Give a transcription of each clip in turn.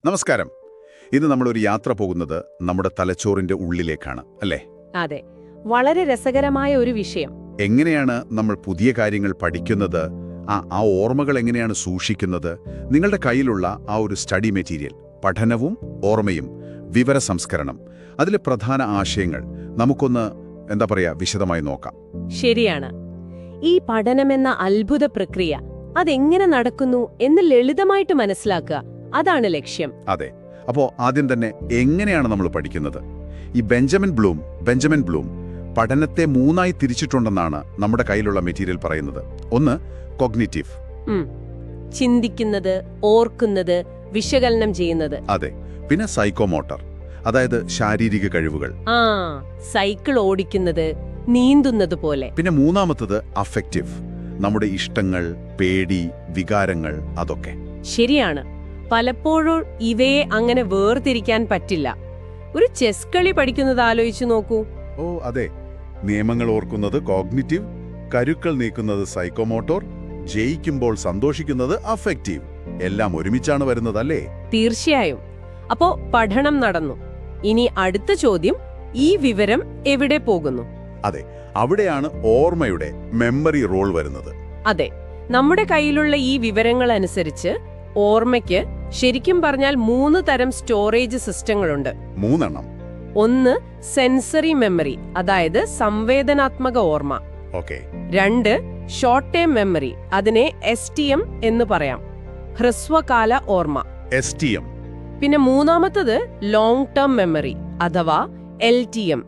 നമസ്കാരം. ഇന്ന് നമ്മളൊരു യാത്ര പോകുന്നത് നമ്മുടെ തലച്ചോറിന്റെ ഉള്ളിലേക്കാണ്, അല്ലേ? അതെ, വളരെ രസകരമായ ഒരു വിഷയം. എങ്ങനെയാണ് നമ്മൾ പുതിയ കാര്യങ്ങൾ പഠിക്കുന്നത്, ആ ഓർമ്മകൾ എങ്ങനെയാണ് സൂക്ഷിക്കുന്നത്? നിങ്ങളുടെ കയ്യിലുള്ള ആ ഒരു സ്റ്റഡി മെറ്റീരിയൽ, പഠനവും ഓർമ്മയും വിവര സംസ്കരണം, അതിലെ പ്രധാന ആശയങ്ങൾ നമുക്കൊന്ന് വിശദമായി നോക്കാം. ശരിയാണ്. ഈ പഠനമെന്ന അത്ഭുത പ്രക്രിയ അതെങ്ങനെ നടക്കുന്നു എന്ന് ലളിതമായിട്ട് മനസ്സിലാക്കുക, അതാണ് ലക്ഷ്യം. അതെ. അപ്പോൾ ആദ്യം തന്നെ എങ്ങനെയാണ് നമ്മൾ പഠിക്കുന്നത്? ഈ ബെഞ്ചമിൻ ബ്ലൂം പഠനത്തെ 3ആയി തിരിച്ചിട്ടുണ്ടെന്നാണ് നമ്മുടെ കയ്യിലുള്ള മെറ്റീരിയൽ പറയുന്നത്. ഒന്ന്, കോഗ്നിറ്റീവ്, ചിന്തിക്കുന്നത്, ഓർക്കുന്നത്, വിശകലനം ചെയ്യുന്നത്. അതെ. പിന്നെ സൈക്കോമോട്ടർ, അതായത് ശാരീരിക കഴിവുകൾ. സൈക്കിൾ ഓടിക്കുന്നത്, നീന്തുന്നത് പോലെ. പിന്നെ മൂന്നാമത്തത് അഫക്റ്റീവ്, നമ്മുടെ ഇഷ്ടങ്ങൾ, പേടി, വികാരങ്ങൾ, അതൊക്കെ. ശരിയാണ്. പലപ്പോഴും ഇവയെ അങ്ങനെ വേർതിരിക്കാൻ പറ്റില്ല. ഒരു ചെസ് കളി പഠിക്കുന്നത് ആലോചിച്ചു നോക്കൂ. ഓ അതെ. നിയമങ്ങൾ ഓർക്കുന്നത് കോഗ്നിറ്റീവ്, കരുക്കൾ നീക്കുന്നത് സൈക്കോമോട്ടോർ, ജയിക്കുമ്പോൾ സന്തോഷിക്കുന്നത് അഫക്റ്റീവ്. എല്ലാം ഒരുമിച്ചാണ് വരുന്നതല്ലേ? തീർച്ചയായും. അപ്പോ പഠനം നടന്നു. ഇനി അടുത്ത ചോദ്യം, ഈ വിവരം എവിടെ പോകുന്നു? അതെ, അവിടെയാണ് ഓർമ്മയുടെ മെമ്മറി റോൾ വരുന്നത്. അതെ, നമ്മുടെ കയ്യിലുള്ള ഈ വിവരങ്ങൾ അനുസരിച്ച് ഓർമ്മയ്ക്ക് ശരിക്കും പറഞ്ഞാൽ 3 തരം സ്റ്റോറേജ് സിസ്റ്റങ്ങളുണ്ട്. 3 എണ്ണം. ഒന്ന് സെൻസറി മെമ്മറി, അതായത് സംവേദനാത്മക ഓർമ്മ. ഓക്കെ. 2 ഷോർട്ട് ടേം മെമ്മറി, അതിനെ STM എന്ന് പറയാം, ഹ്രസ്വകാല ഓർമ്മ. STM. പിന്നെ മൂന്നാമത്തത് ലോങ് ടേം മെമ്മറി അഥവാ LTM,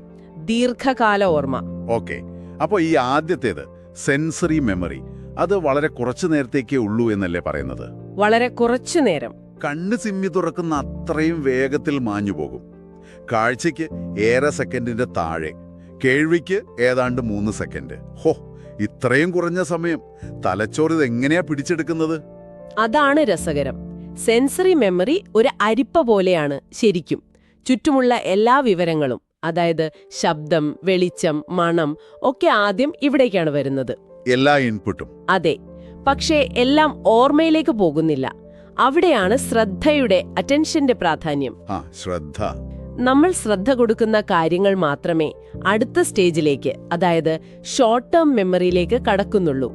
ദീർഘകാല ഓർമ്മ. ഓക്കെ. അപ്പോൾ ഈ ആദ്യത്തേത് സെൻസറി മെമ്മറി, അത് വളരെ കുറച്ചു നേരത്തേക്കേ ഉള്ളൂ എന്നല്ലേ പറയുന്നത്? വളരെ കുറച്ചു നേരം. കണ്ണ് ചിമ്മി തുറക്കുന്ന അത്രയും വേഗത്തിൽ മാഞ്ഞു പോകും. കാഴ്ചയ്ക്ക് ഏറെ സെക്കൻഡിന്റെ താഴെ, കേൾവിക്ക് ഏതാണ്ട് 3 സെക്കൻഡ്. ഹോ, ഇത്രയും കുറഞ്ഞ സമയം തലച്ചോറ് ഇതെങ്ങനെയാ പിടിച്ചെടുക്കുന്നത്? അതാണ് രസകരം. സെൻസറി മെമ്മറി ഒരു അരിപ്പ പോലെയാണ് ശരിക്കും. ചുറ്റുമുള്ള എല്ലാ വിവരങ്ങളും, അതായത് ശബ്ദം, വെളിച്ചം, മണം ഒക്കെ ആദ്യം ഇവിടേക്കാണ് വരുന്നത്. എല്ലാ ഇൻപുട്ടും. അതെ. പക്ഷേ എല്ലാം ഓർമ്മയിലേക്ക് പോകുന്നില്ല. അവിടെയാണ് ശ്രദ്ധയുടെ, അറ്റൻഷന്റെ പ്രാധാന്യം. ശ്രദ്ധ. നമ്മൾ ശ്രദ്ധ കൊടുക്കുന്ന കാര്യങ്ങൾ മാത്രമേ അടുത്ത സ്റ്റേജിലേക്ക്, അതായത് ഷോർട്ട് ടേം മെമ്മറിയിലേക്ക് കടക്കുന്നുള്ളൂ.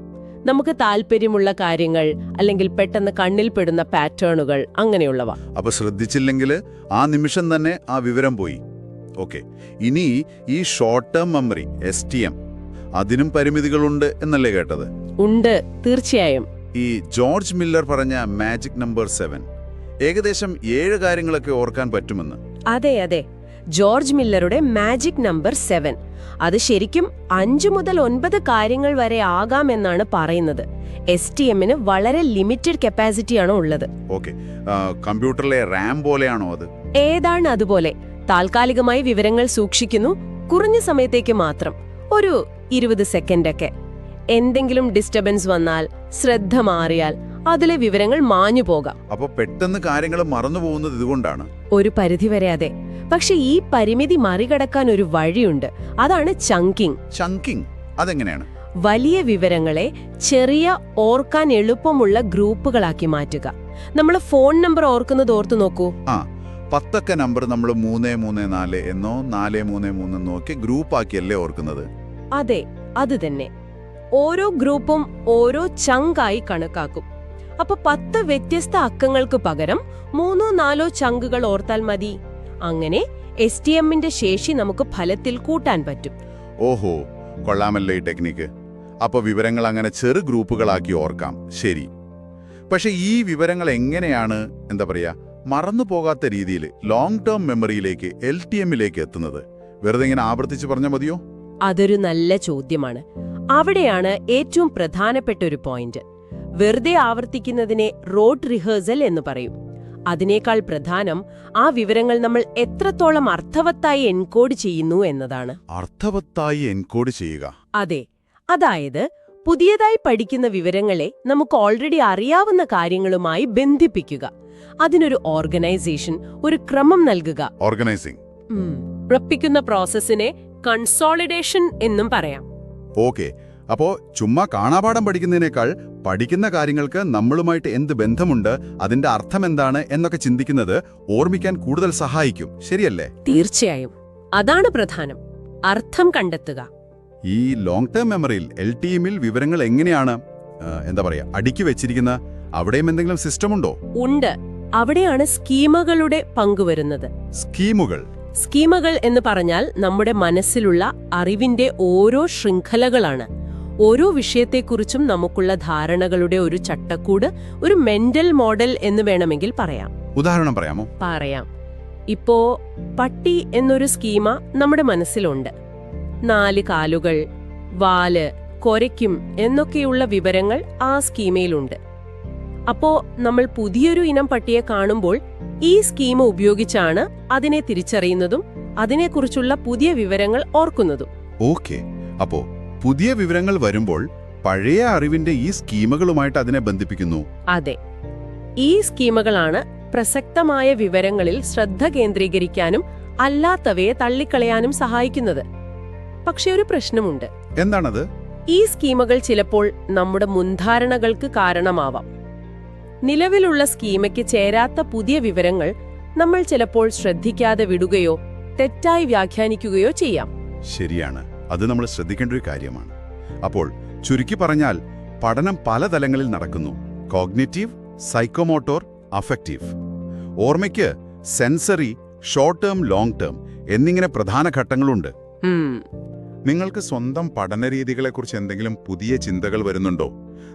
നമുക്ക് താല്പര്യമുള്ള കാര്യങ്ങൾ, അല്ലെങ്കിൽ പെട്ടെന്ന് കണ്ണിൽപ്പെടുന്ന പാറ്റേണുകൾ, അങ്ങനെയുള്ളവ. അപ്പൊ ശ്രദ്ധിച്ചില്ലെങ്കിൽ ആ നിമിഷം തന്നെ ആ വിവരം പോയി. ഓക്കെ. ഇനി ഈ ഷോർട്ട് ടേം മെമ്മറി, STM, അതിനും പരിമിതികളുണ്ട് എന്നല്ലേ കേട്ടത്? ഉണ്ട്, തീർച്ചയായും. ഈ ജോർജ് മില്ലർ പറഞ്ഞ മാജിക് നമ്പർ 7, ഏകദേശം 7 കാര്യങ്ങളൊക്കെ ഓർക്കാൻ പറ്റുമെന്ന്. അതെ അതെ, ജോർജ് മില്ലറുടെ മാജിക് നമ്പർ 7, അത് ശരിക്കും 5 മുതൽ 9 കാര്യങ്ങൾ വരെ ആകാമെന്നാണ് പറയുന്നത്. STMന് വളരെ ലിമിറ്റഡ് കപ്പാസിറ്റിയാണ് ഉള്ളത്. ഓക്കെ. കമ്പ്യൂട്ടറിലെ RAM പോലെയാണോ അത്? ഏതാണ് അതുപോലെ. താൽക്കാലികമായി വിവരങ്ങൾ സൂക്ഷിക്കുന്നു, കുറഞ്ഞ സമയത്തേക്ക് മാത്രം, ഒരു 20 സെക്കൻഡൊക്കെ. എന്തെങ്കിലും ഡിസ്റ്റർബൻസ് വന്നാൽ, ശ്രദ്ധ മാറിയാൽ അതിലെ വിവരങ്ങൾ മാഞ്ഞു പോകാം. അപ്പൊ പെട്ടെന്ന് കാര്യങ്ങൾ മറന്നു പോകുന്നത് ഇതുകൊണ്ടാണ്? ഒരു പരിധിവരെ അതെ. പക്ഷെ ഈ പരിമിതി മറികടക്കാൻ ഒരു വഴിയുണ്ട്. അതാണ് ചങ്കിങ്. ചങ്കിങ് അതെങ്ങനെയാണ്? വലിയ വിവരങ്ങളെ ചെറിയ, ഓർക്കാൻ എളുപ്പമുള്ള ഗ്രൂപ്പുകളാക്കി മാറ്റുക. നമ്മൾ ഫോൺ നമ്പർ ഓർക്കുന്നത് ഓർത്തു നോക്കൂ. 10 നമ്പർ നമ്മൾ 334 എന്നോ 433 നോക്കി ഗ്രൂപ്പാക്കിയല്ലേ ഓർക്കുന്നത്? അതെ, അത് തന്നെ. ഓരോ ഗ്രൂപ്പും ഓരോ ചങ്കായി കണക്കാക്കും. അപ്പൊ 10 വ്യത്യസ്ത അക്കങ്ങൾക്ക് പകരം 3-4 ചങ്കുകൾ ഓർത്താൽ മതി. അങ്ങനെ STMന്റെ ശേഷി നമുക്ക് ഫലത്തിൽ കൂട്ടാൻ പറ്റും. ഓഹോ, കൊള്ളാമല്ലോ ഈ ടെക്നിക്ക്. അപ്പൊ വിവരങ്ങൾ അങ്ങനെ ചെറു ഗ്രൂപ്പുകളാക്കി ഓർക്കാം. ശരി. പക്ഷെ ഈ വിവരങ്ങൾ എങ്ങനെയാണ് മറന്നു പോകാത്ത രീതിയിൽ ലോങ് ടേം മെമ്മറിയിലേക്ക്, LTMലേക്ക് എത്തുന്നത്? വെറുതെ ഇങ്ങനെ ആവർത്തിച്ച് പറഞ്ഞാൽ മതിയോ? അതൊരു നല്ല ചോദ്യമാണ്. അവിടെയാണ് ഏറ്റവും പ്രധാനപ്പെട്ട ഒരു പോയിന്റ്. വെറുതെ ആവർത്തിക്കുന്നതിനെ റോഡ് റിഹേഴ്സൽ എന്ന് പറയും. അതിനേക്കാൾ പ്രധാനം ആ വിവരങ്ങൾ നമ്മൾ എത്രത്തോളം അർത്ഥവത്തായി എൻകോഡ് ചെയ്യുന്നു എന്നതാണ്. അർത്ഥവത്തായി എൻകോഡ് ചെയ്യുക? അതെ. അതായത് പുതിയതായി പഠിക്കുന്ന വിവരങ്ങളെ നമുക്ക് ഓൾറെഡി അറിയാവുന്ന കാര്യങ്ങളുമായി ബന്ധിപ്പിക്കുക. അതിനൊരു ഓർഗനൈസേഷൻ, ഒരു ക്രമം നൽകുക. ഓർഗനൈസിംഗ്. ഉറപ്പിക്കുന്ന പ്രോസസ്സിനെ കൺസോളിഡേഷൻ എന്നും പറയാം. ഓക്കെ. അപ്പോ ചുമ്മാ കാണാപാഠം പഠിക്കുന്നതിനേക്കാൾ പഠിക്കുന്ന കാര്യങ്ങൾക്ക് നമ്മളുമായിട്ട് എന്ത് ബന്ധമുണ്ട്, അതിന്റെ അർത്ഥം എന്താണ് എന്നൊക്കെ ചിന്തിക്കുന്നത് ഓർമ്മിക്കാൻ കൂടുതൽ സഹായിക്കും. ശരിയല്ലേ? തീർച്ചയായും അതാണ് പ്രധാനം, അർത്ഥം കണ്ടെത്തുക. ഈ ലോങ് ടേം മെമ്മറിയിൽ LTMൽ വിവരങ്ങൾ എങ്ങനെയാണ് അടുക്കി വെച്ചിരിക്കുന്ന? അവിടെയും എന്തെങ്കിലും സിസ്റ്റം ഉണ്ടോ? ഉണ്ട്. അവിടെയാണ് സ്കീമകളുടെ പങ്കുവരുന്നത്. സ്കീമകൾ എന്ന് പറഞ്ഞാൽ നമ്മുടെ മനസ്സിലുള്ള അറിവിന്റെ ഓരോ ശൃംഖലകളാണ്. ഓരോ വിഷയത്തെക്കുറിച്ചും നമുക്കുള്ള ധാരണകളുടെ ഒരു ചട്ടക്കൂട്, ഒരു മെന്റൽ മോഡൽ എന്ന് വേണമെങ്കിൽ പറയാം. ഉദാഹരണം പറയാമോ? പറയാം. ഇപ്പോ പട്ടി എന്നൊരു സ്കീമ നമ്മുടെ മനസ്സിലുണ്ട്. 4 കാലുകൾ, വാല്, കൊരയ്ക്കും എന്നൊക്കെയുള്ള വിവരങ്ങൾ ആ സ്കീമയിലുണ്ട്. അപ്പോ നമ്മൾ പുതിയൊരു ഇനം പട്ടിയെ കാണുമ്പോൾ ഈ സ്കീമ ഉപയോഗിച്ചാണ് അതിനെ തിരിച്ചറിയുന്നതും അതിനെക്കുറിച്ചുള്ള പുതിയ വിവരങ്ങൾ ഓർക്കുന്നതും. ഓക്കെ, അപ്പോ പുതിയ വിവരങ്ങൾ വരുമ്പോൾ പഴയ അറിവിന്റെ ഈ സ്കീമകളുമായിട്ട് അതിനെ ബന്ധിപ്പിക്കുന്നു. അതെ, ഈ സ്കീമകളാണ് പ്രസക്തമായ വിവരങ്ങളിൽ ശ്രദ്ധ കേന്ദ്രീകരിക്കാനും അല്ലാത്തവയെ തള്ളിക്കളയാനും സഹായിക്കുന്നത്. പക്ഷെ ഒരു പ്രശ്നമുണ്ട്. എന്താണത്? ഈ സ്കീമകൾ ചിലപ്പോൾ നമ്മുടെ മുൻധാരണകൾക്ക് കാരണമാവാം. നിലവിലുള്ള സ്കീമയ്ക്ക് ചേരാത്ത പുതിയ വിവരങ്ങൾ നമ്മൾ ചിലപ്പോൾ ശ്രദ്ധിക്കാതെ വിടുകയോ തെറ്റായി വ്യാഖ്യാനിക്കുകയോ ചെയ്യാം. ശരിയാണ്, അത് നമ്മൾ ശ്രദ്ധിക്കേണ്ട ഒരു കാര്യമാണ്. അപ്പോൾ ചുരുക്കി പറഞ്ഞാൽ പഠനം പല തലങ്ങളിൽ നടക്കുന്നു: കോഗ്നിറ്റീവ്, സൈക്കോമോട്ടോർ, അഫക്റ്റീവ്. ഓർമ്മയ്ക്ക് sensory, short term, long term എന്നിങ്ങനെ പ്രധാന ഘട്ടങ്ങളുണ്ട്. നിങ്ങൾക്ക് സ്വന്തം പഠനരീതികളെക്കുറിച്ച് എന്തെങ്കിലും പുതിയ ചിന്തകൾ വരുന്നുണ്ടോ?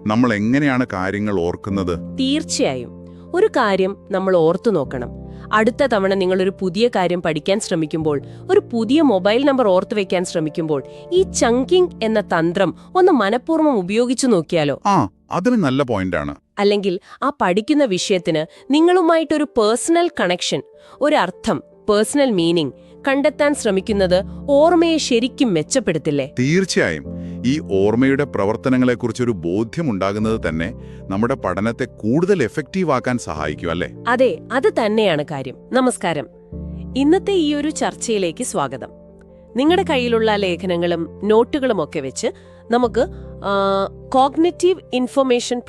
നമ്മൾ എങ്ങനെയാണ് കാര്യങ്ങൾ ഓർക്കുന്നത്? തീർച്ചയായും ഒരു കാര്യം നമ്മൾ ഓർത്തു നോക്കണം. അടുത്ത തവണ നിങ്ങളൊരു പുതിയ കാര്യം പഠിക്കാൻ ശ്രമിക്കുമ്പോൾ, ഒരു പുതിയ മൊബൈൽ നമ്പർ ഓർത്തു വെക്കാൻ ശ്രമിക്കുമ്പോൾ ഈ ചങ്കിങ് എന്ന തന്ത്രം ഒന്ന് മനഃപൂർവ്വം ഉപയോഗിച്ചു നോക്കിയാലോ? അതൊരു നല്ല പോയിന്റാണ്. അല്ലെങ്കിൽ ആ പഠിക്കുന്ന വിഷയത്തിന് നിങ്ങളുമായിട്ടൊരു പേഴ്സണൽ കണക്ഷൻ, ഒരു അർത്ഥം, പേഴ്സണൽ മീനിങ് കണ്ടെത്താൻ ശ്രമിക്കുന്നത് ഓർമ്മയെ ശരിക്കും മെച്ചപ്പെടുത്തില്ലേ? തീർച്ചയായും. ഈ ഓർമ്മയുടെ പ്രവർത്തനങ്ങളെക്കുറിച്ചൊരു ബോധ്യമുണ്ടാകുന്നത് തന്നെ നമ്മുടെ പഠനത്തെ കൂടുതൽ എഫക്റ്റീവ് ആക്കാൻ സഹായിക്കും, അല്ലേ? അതെ, അത് തന്നെയാണ് കാര്യം. നമസ്കാരം. ഇന്നത്തെ ഈ ഒരു ചർച്ചയിലേക്ക് സ്വാഗതം. നിങ്ങളുടെ കയ്യിലുള്ള ലേഖനങ്ങളും നോട്ടുകളും ഒക്കെ വെച്ച് നമുക്ക് കോഗ്നിറ്റീവ് ഇൻഫർമേഷൻ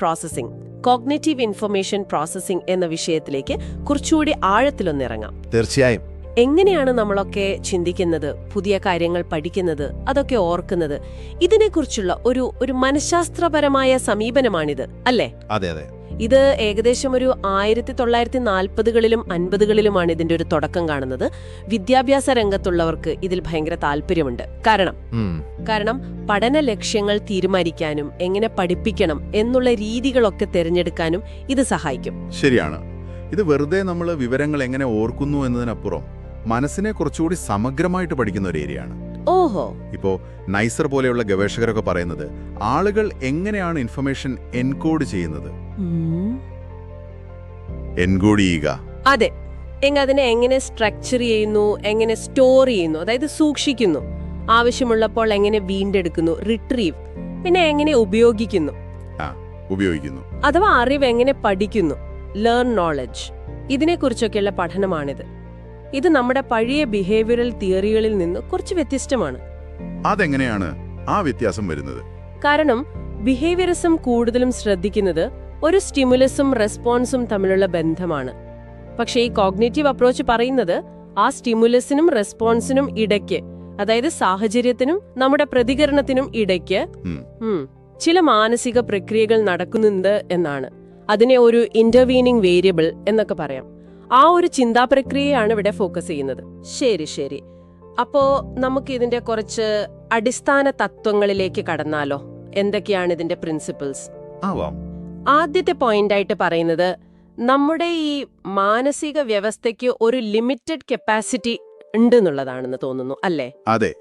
പ്രോസസ്സിംഗ് എന്ന വിഷയത്തിലേക്ക് കുറച്ചുകൂടി ആഴത്തിലൊന്നിറങ്ങാം. തീർച്ചയായും. എങ്ങനെയാണ് നമ്മളൊക്കെ ചിന്തിക്കുന്നത്, പുതിയ കാര്യങ്ങൾ പഠിക്കുന്നത്, അതൊക്കെ ഓർക്കുന്നത്? ഇതിനെക്കുറിച്ചുള്ള ഒരു മനഃശാസ്ത്രപരമായ സമീപനമാണിത്, അല്ലേ? അതെ അതെ. ഇത് ഏകദേശം ഒരു 1940കളിലും 50കളിലുമാണ് ഇതിന്റെ ഒരു തുടക്കം കാണുന്നത്. വിദ്യാഭ്യാസ രംഗത്തുള്ളവർക്ക് ഇതിൽ ഭയങ്കര താല്പര്യമുണ്ട്. കാരണം പഠന ലക്ഷ്യങ്ങൾ തീരുമാനിക്കാനും എങ്ങനെ പഠിപ്പിക്കണം എന്നുള്ള രീതികളൊക്കെ തിരഞ്ഞെടുക്കാനും ഇത് സഹായിക്കും. ശരിയാണ്. ഇത് വെറുതെ നമ്മൾ വിവരങ്ങൾ എങ്ങനെ ഓർക്കുന്നു എന്നതിനപ്പുറം മനസ്സിനെ കുറച്ചുകൂടി സമഗ്രമായിട്ട് പഠിക്കുന്ന ഒരു ഏരിയയാണ്. ഓഹോ. ഇപ്പോ നൈസർ പോലെയുള്ള ഗവേഷകരൊക്കെ പറയുന്നത് ആളുകൾ എങ്ങനെയാണ് ഇൻഫർമേഷൻ എൻകോഡ് ചെയ്യുന്നത്. എൻകോഡ് ചെയ്യുക. അതെ, അതിനെ എങ്ങനെ സ്ട്രക്ചർ ചെയ്യുന്നു, എങ്ങനെ സ്റ്റോർ ചെയ്യുന്നു, അതായത് സൂക്ഷിക്കുന്നു, ആവശ്യമുള്ളപ്പോൾ എങ്ങനെ വീണ്ടെടുക്കുന്നു, റിട്രീവ്, പിന്നെ എങ്ങനെ ഉപയോഗിക്കുന്നു, അഥവാ അറിവ് എങ്ങനെ പഠിക്കുന്നു, ലേൺ നോളജ്. ഇതിനെക്കുറിച്ചൊക്കെയുള്ള പഠനമാണിത്. ഇത് നമ്മുടെ പഴയ ബിഹേവിയറൽ തിയറികളിൽ നിന്ന് കുറച്ച് വ്യത്യസ്തമാണ്. അതെങ്ങനെയാണ് ആ വ്യത്യാസം വരുന്നത്? കാരണം ബിഹേവിയറിസം കൂടുതലും ശ്രദ്ധിക്കുന്നത് ഒരു സ്റ്റിമുലസും റെസ്പോൺസും തമ്മിലുള്ള ബന്ധമാണ്. പക്ഷേ ഈ കോഗ്നിറ്റീവ് അപ്രോച്ച് പറയുന്നത് ആ സ്റ്റിമുലസിനും റെസ്പോൺസിനും ഇടയ്ക്ക്, അതായത് സാഹചര്യത്തിനും നമ്മുടെ പ്രതികരണത്തിനും ഇടയ്ക്ക് ചില മാനസിക പ്രക്രിയകൾ നടക്കുന്നുണ്ട് എന്നാണ്. അതിനെ ഒരു ഇന്റർവീനിങ് വേരിയബിൾ എന്നൊക്കെ പറയാം. ആ ഒരു ചിന്താ പ്രക്രിയയാണ് ഇവിടെ ഫോക്കസ് ചെയ്യുന്നത്. ശരി. അപ്പോ നമുക്ക് ഇതിന്റെ കുറച്ച് അടിസ്ഥാന തത്വങ്ങളിലേക്ക് കടന്നാലോ? എന്തൊക്കെയാണ് ഇതിന്റെ പ്രിൻസിപ്പിൾസ്? ആദ്യത്തെ പോയിന്റായിട്ട് പറയുന്നത് നമ്മുടെ ഈ മാനസിക വ്യവസ്ഥയ്ക്ക് ഒരു ലിമിറ്റഡ് കപ്പാസിറ്റി ഉണ്ട് എന്നുള്ളതാണെന്ന് തോന്നുന്നു, അല്ലേ? അതെ,